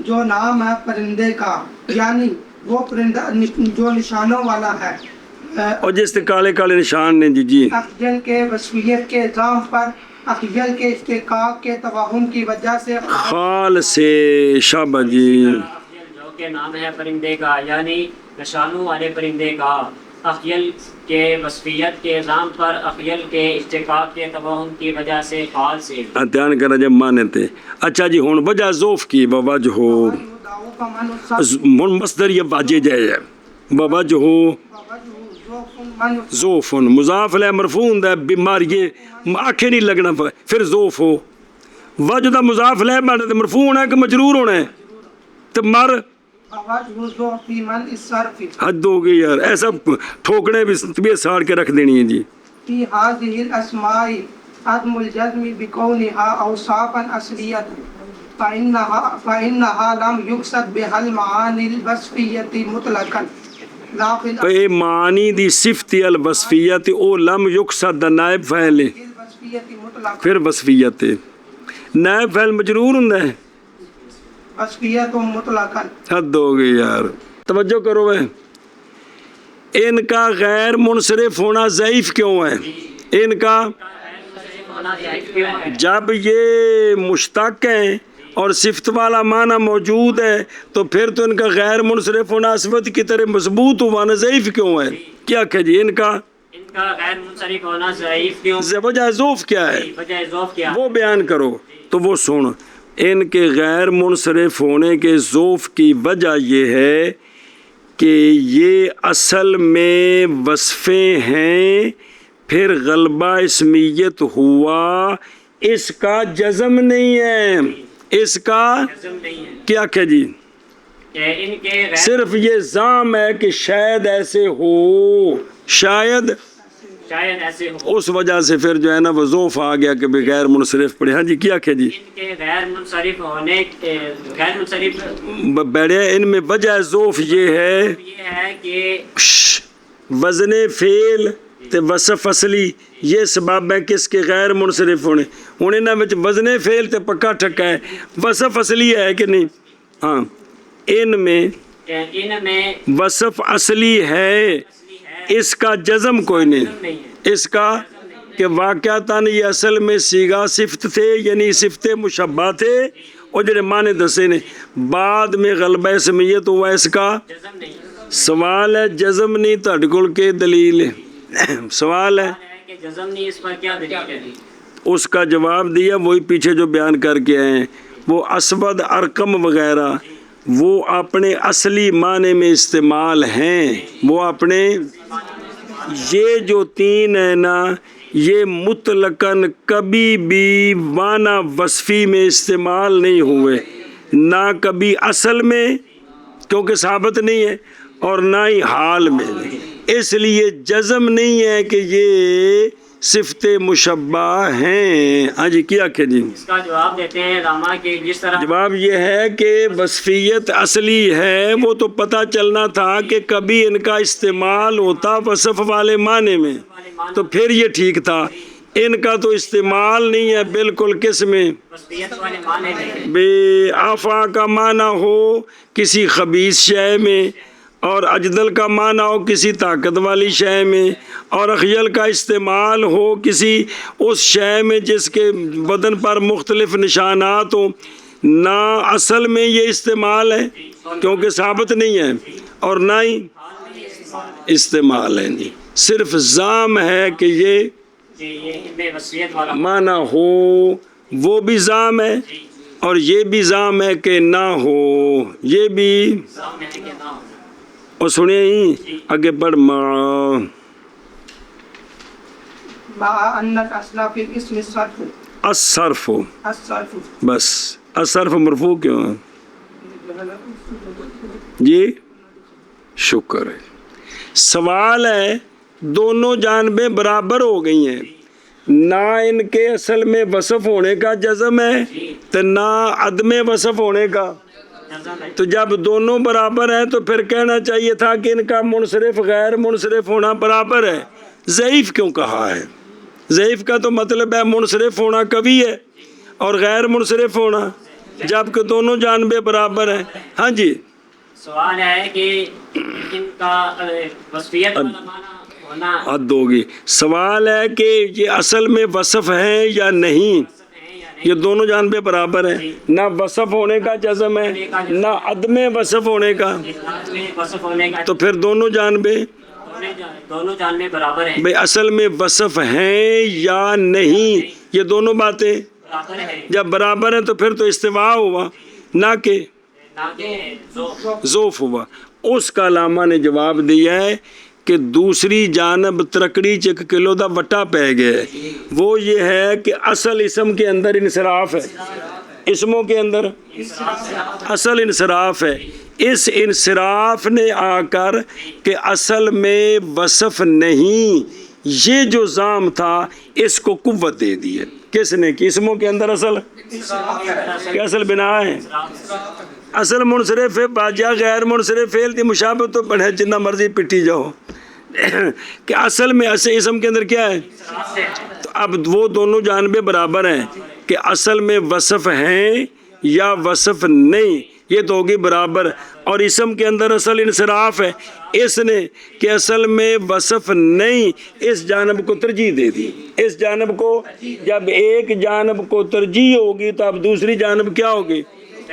[SPEAKER 3] جو نام ہے پرندے کا، یعنی وہ پرندہ جو نشانوں والا ہے.
[SPEAKER 1] اور جس سے کالے کالے نشان نے جی جی.
[SPEAKER 3] اخیل کے وصفیت کے ضام پر اخیل کے اشتقاق کے توہم کی وجہ سے
[SPEAKER 1] خال سے. شابہ جی.
[SPEAKER 2] جو کہ نام ہے پرندے کا، یعنی نشانوں والے پرندے کا، اخیل کے وصفیت کے ضام پر اخیل کے اشتقاق کے توہم کی وجہ سے خال سے.
[SPEAKER 1] دھیان کرا جب مانے تھے. اچھا جی ہون وجہ ذوف کی بوجہ ہو من مصدر یہ واجہ جائے ہے بوجہ ہو ذوفن مضاف لے مرفون دا بیمار یہ آنکھیں نہیں لگنا پھر ذوف ہو. وجہ دا مضاف لے بانے مرفون ہے کہ مجرور ہونا ہے تو مر حد ہو گئی یار. ایسا ٹھوکنے بھی طبیعت ساڑ کے رکھ دینی ہے جی.
[SPEAKER 3] فی هذه الاسماء عدم الجزم بكونها اوصافا اصلیۃ فإنها لم يقصد بها المعانی الوصفیۃ مطلقا.
[SPEAKER 1] تو یہ معنی دی صفتی الوصفیت او لم یقصد دا نائب فعل ہے پھر وصفیت ہے. نائب فعل مجرور ہوندا ہے
[SPEAKER 3] وصفیت مطلقا.
[SPEAKER 1] حد ہو گئی یار. توجہ کرو بھائی. ان کا غیر منصرف ہونا ضعیف کیوں ہے؟ ان کا جب یہ مشتق ہیں اور صفت والا معنی موجود ہے تو پھر تو ان کا غیر منصرف ہونا صفت کی طرح مضبوط ہوا نا. ضعیف کیوں ہے؟ کیا کہ جی ان کا
[SPEAKER 2] غیر منصرف ہونا ضعیف کیوں؟
[SPEAKER 1] وجہ ذوف کیا ہے؟
[SPEAKER 2] وجہ ذوف کیا
[SPEAKER 1] وہ بیان کرو. تو وہ سن، ان کے غیر منصرف ہونے کے ذوف کی وجہ یہ ہے کہ یہ اصل میں وصفے ہیں، پھر غلبہ اسمیت ہوا، اس کا جزم نہیں ہے. اس کا کیا کہ جی صرف یہ ضام ہے کہ شاید ایسے ہو، شاید
[SPEAKER 2] شاید ایسے ہو،
[SPEAKER 1] اس وجہ سے پھر جو ہے نا وہ ذوف آ گیا کہ بغیر منصرف پڑھے. ہاں جی کیا کہ جی
[SPEAKER 2] ان کے غیر منصرف ہونے غیر منصرف
[SPEAKER 1] بڑے ان میں وجہ ذوف یہ ہے
[SPEAKER 2] یہ ہے کہ
[SPEAKER 1] وزن فعل تے وصف اصلی یہ سبب ہے کس کے غیر منصرف ہونے. ہوں انہاں وچ وزن فعل تے پکا ٹھکا ہے، وصف اصلی ہے کہ نہیں؟ ہاں ان میں وصف اصلی ہے، اس کا جزم کوئی نہیں، اس کا کہ واقعتاً یہ اصل میں صیغہ صفت تھے، یعنی صفت مشبہ تھے اور جڑے معنی دسے نے، بعد میں غلبہ اسمیت ہوا اس کا
[SPEAKER 2] جزم نہیں
[SPEAKER 1] سوال ہے. جزم نہیں تہاڈے کول کے دلیل ہے؟ سوال ہے
[SPEAKER 2] کہ جزم نہیں، اس پر کیا دلیل ہے؟
[SPEAKER 1] اس کا جواب دیا وہی پیچھے جو بیان کر کے آئے ہیں. وہ اسود ارقم وغیرہ وہ اپنے اصلی معنی میں استعمال ہیں، وہ اپنے یہ جو تین ہے نا یہ مطلقاً کبھی بھی معنی وصفی میں استعمال نہیں ہوئے، نہ کبھی اصل میں کیونکہ ثابت نہیں ہے اور نہ ہی حال میں. اس لیے جزم نہیں ہے کہ یہ صفت مشبہ ہیں. ہاں جی کیا کہ جی
[SPEAKER 2] اس کا جواب دیتے ہیں علامہ کہ جس طرح
[SPEAKER 1] جواب یہ ہے کہ وصفیت اصلی ہے، وہ تو پتہ چلنا تھا کہ کبھی ان کا استعمال ہوتا وصف والے معنی میں تو پھر یہ ٹھیک تھا. ان کا تو استعمال نہیں ہے بالکل. کس میں؟
[SPEAKER 2] وصفیت والے معنی میں.
[SPEAKER 1] بے آفا کا معنی ہو کسی خبیث شے میں، اور اجدل کا معنی ہو کسی طاقت والی شے میں، اور اخیل کا استعمال ہو کسی اس شے میں جس کے بدن پر مختلف نشانات ہوں. نہ اصل میں یہ استعمال ہے کیونکہ ثابت نہیں ہے اور نہ ہی استعمال ہے. نہیں صرف زام ہے کہ یہ
[SPEAKER 2] یہ وصفیت والا
[SPEAKER 1] معنی ہو، وہ بھی زام ہے اور یہ بھی زام ہے کہ نہ ہو، یہ بھی.
[SPEAKER 2] کام ہے کہ نہ ہو.
[SPEAKER 1] اور سنیں ہی آگے بڑھ
[SPEAKER 3] مع ان الاصل فی الاسم الصرف
[SPEAKER 1] الصرف
[SPEAKER 3] الصرف.
[SPEAKER 1] بس الصرف مرفوع کیوں ہے؟ جی شکر ہے. سوال ہے دونوں جانبیں برابر ہو گئی ہیں، نہ ان کے اصل میں وصف ہونے کا جزم ہے تو نہ عدم وصف ہونے کا. تو جب دونوں برابر ہیں تو پھر کہنا چاہیے تھا کہ ان کا منصرف غیر منصرف ہونا برابر ہے. ضعیف کیوں کہا ہے؟ ضعیف کا تو مطلب ہے منصرف ہونا کبھی ہے اور غیر منصرف ہونا، جبکہ دونوں جانبیں برابر ہیں. ہاں جی
[SPEAKER 2] سوال ہے کہ ان کا وصفیت والا معنی ہونا
[SPEAKER 1] حد ہوگی. سوال ہے کہ یہ اصل میں وصف ہیں یا نہیں. یہ دونوں جانبیں برابر ہیں، نہ وصف ہونے کا جزم ہے نہ عدم وصف ہونے کا،
[SPEAKER 2] وصف ہونے کا
[SPEAKER 1] تو پھر دونوں جانبیں
[SPEAKER 2] جانبیں برابر ہیں.
[SPEAKER 1] بھئی اصل میں وصف ہیں یا نہیں، یہ دونوں باتیں
[SPEAKER 2] برابر ہیں
[SPEAKER 1] جب برابر ہیں تو پھر تو استواء ہوا نہ کہ
[SPEAKER 2] نہ کہ
[SPEAKER 1] ذوف ہوا. اس کا علامہ نے جواب دیا ہے کہ دوسری جانب ترکڑی چک کلو دا وٹا پہ گئے. وہ یہ ہے کہ اصل اسم کے اندر انصراف ہے، اسموں کے اندر اصل انصراف ہے. اس انصراف نے آ کر کہ اصل میں وصف نہیں، یہ جو زام تھا اس کو قوت دے دی ہے. کس نے؟ کہ اسموں کے اندر اصل کہ اصل بنا ہے، اصل منصرف ہے، باجا غیر منصرف فعل دی مشابہت تو بڑھے جتنا مرضی پٹی جاؤ کہ اصل میں اسم کے اندر کیا ہے. تو اب وہ دونوں جانبیں برابر ہیں کہ اصل میں وصف ہیں یا وصف نہیں، یہ تو ہوگی برابر. اور اسم کے اندر اصل انصراف ہے، اس نے کہ اصل میں وصف نہیں اس جانب کو ترجیح دے دی. اس جانب کو جب ایک جانب کو ترجیح ہوگی تو اب دوسری جانب کیا ہوگی؟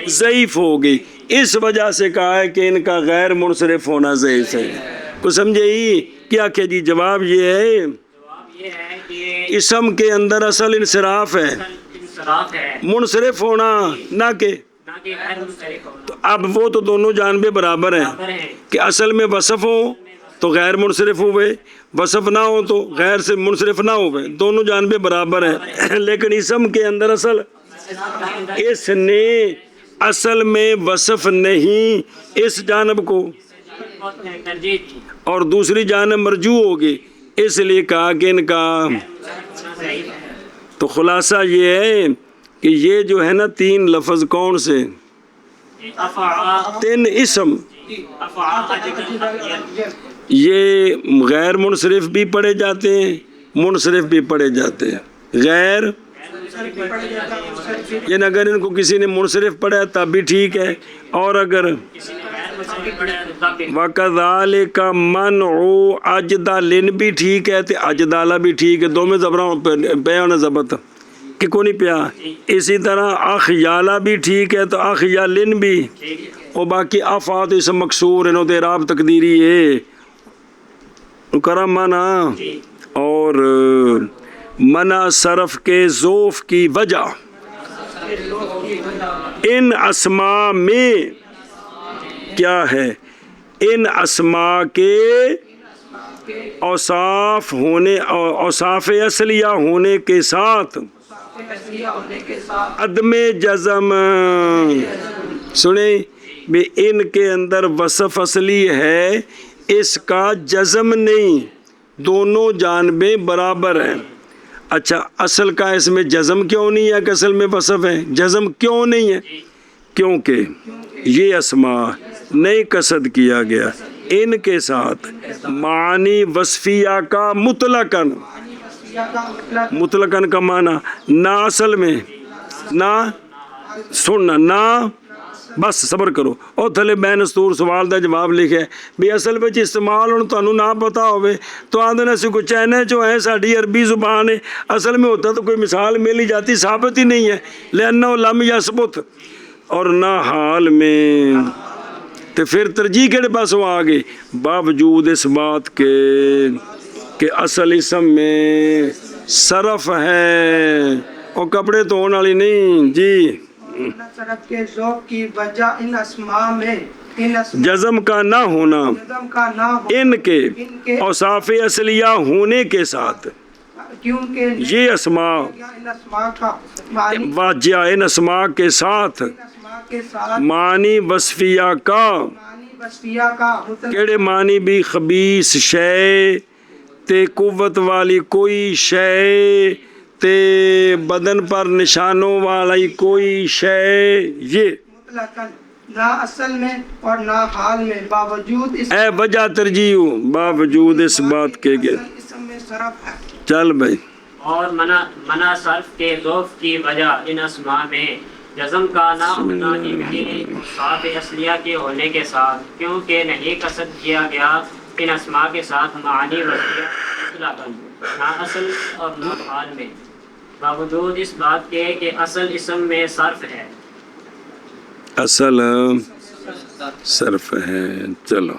[SPEAKER 1] ضعیف ہوگی. اس وجہ سے کہا ہے کہ ان کا غیر منصرف ہونا ضعیف ہے. کو سمجھے ہی کیا کہ جی جواب یہ ہے
[SPEAKER 2] یہ ہے کہ
[SPEAKER 1] اسم کے اندر اصل انصراف ہے،
[SPEAKER 2] انصراف ہے
[SPEAKER 1] منصرف ہونا نہ کہ.
[SPEAKER 2] نہ کہ غیر منصرف ہونا.
[SPEAKER 1] تو اب وہ تو دونوں جانبیں برابر ہیں
[SPEAKER 2] برابر ہیں
[SPEAKER 1] کہ اصل میں وصف ہو تو غیر منصرف ہوئے، وصف نہ ہو تو غیر سے منصرف نہ ہوئے، دونوں جانبیں برابر ہیں. لیکن اسم کے اندر اصل اس نے اصل میں وصف نہیں اس جانب کو
[SPEAKER 2] ترجیح دی.
[SPEAKER 1] اور دوسری جانب مرجوع ہوگی. اس لیے کہا کہ ان کا تو خلاصہ یہ ہے کہ یہ جو ہے نا 3 لفظ کون سے 3 اسم یہ غیر منصرف بھی پڑھے جاتے ہیں منصرف بھی پڑھے جاتے ہیں غیر یعنی اگر ان کو کسی نے منصرف پڑھا تب بھی ٹھیک ہے اور اگر وَكَذَلِكَ مَنْعُ اجدالن بھی ٹھیک ہے تو اجدالہ بھی ٹھیک ہے دو میں زبروں پہ ہونا ضبط کہ کو نہیں پیا اسی طرح اخیالہ بھی ٹھیک ہے تو اخیالن بھی اور باقی افعات اسم مکسور انہوں دے راب تقدیری ہے کرم مانا اور منع صرف کے ظوف کی وجہ ان اسماء میں کیا ہے ان اسماء کے اوصاف ہونے اوصاف اصلیہ ہونے کے ساتھ عدم جزم سنیں بھی ان کے اندر وصف اصلی ہے اس کا جزم نہیں دونوں جانبیں برابر ہیں اچھا اصل کا اس میں جزم کیوں نہیں ہے کہ اصل میں وصف ہے جزم کیوں نہیں ہے کیونکہ یہ اسماء نہیں قصد کیا گیا ان کے ساتھ معنی وصفیہ کا مطلقاً کا معنی نہ اصل میں نہ سننا نہ بس صبر کرو اور تھلے بین استور سوال دا جواب لکھے بھی اصل وچ استعمال ہوں تانوں نہ پتا ہوئے تو آدھے نہ کچھ چینے جو ہیں ساڑھی عربی زبان ہے اصل میں ہوتا تو کوئی مثال ملی جاتی ثابت ہی نہیں ہے لأنہ لم یثبت اور نہ حال میں تو پھر ترجیح کیڑے پاس وہ آگے باوجود اس بات کے کہ اصل اسم میں صرف ہے اور کپڑے دھونے والی نہیں جی
[SPEAKER 3] صرف کے ذوق کی وجہ ان اسماء میں
[SPEAKER 1] جزم کا نہ ہونا ان کے اوصاف اصلیہ ہونے کے ساتھ
[SPEAKER 3] کیونکہ
[SPEAKER 1] یہ اسماء واجہ ان اسماء کے ساتھ معنی وصفیہ کا کیڑے معنی بھی خبیث شے تے قوت والی کوئی شے تے بدن پر نشانوں والی کوئی شے یہ
[SPEAKER 3] نہ اصل میں اور نہ حال میں باوجود اس
[SPEAKER 1] اے وجہ ترجیح باوجود اس بات کے گئے
[SPEAKER 3] اسم میں صرف ہے
[SPEAKER 1] چل بھائی
[SPEAKER 2] اور منع صرف کے ظوف کی وجہ ان اسماء میں جزم کا نہ ہونا ان کے اوصاف اصلیہ کے ہونے کے ساتھ کیونکہ نہیں قصد کیا گیا ان اسماء کے ساتھ معنی وصفیہ مطلقاً نہ اصل اور نہ حال میں باوجود اس بات کے کہ اصل اسم میں صرف ہے
[SPEAKER 1] اصل صرف ہے چلو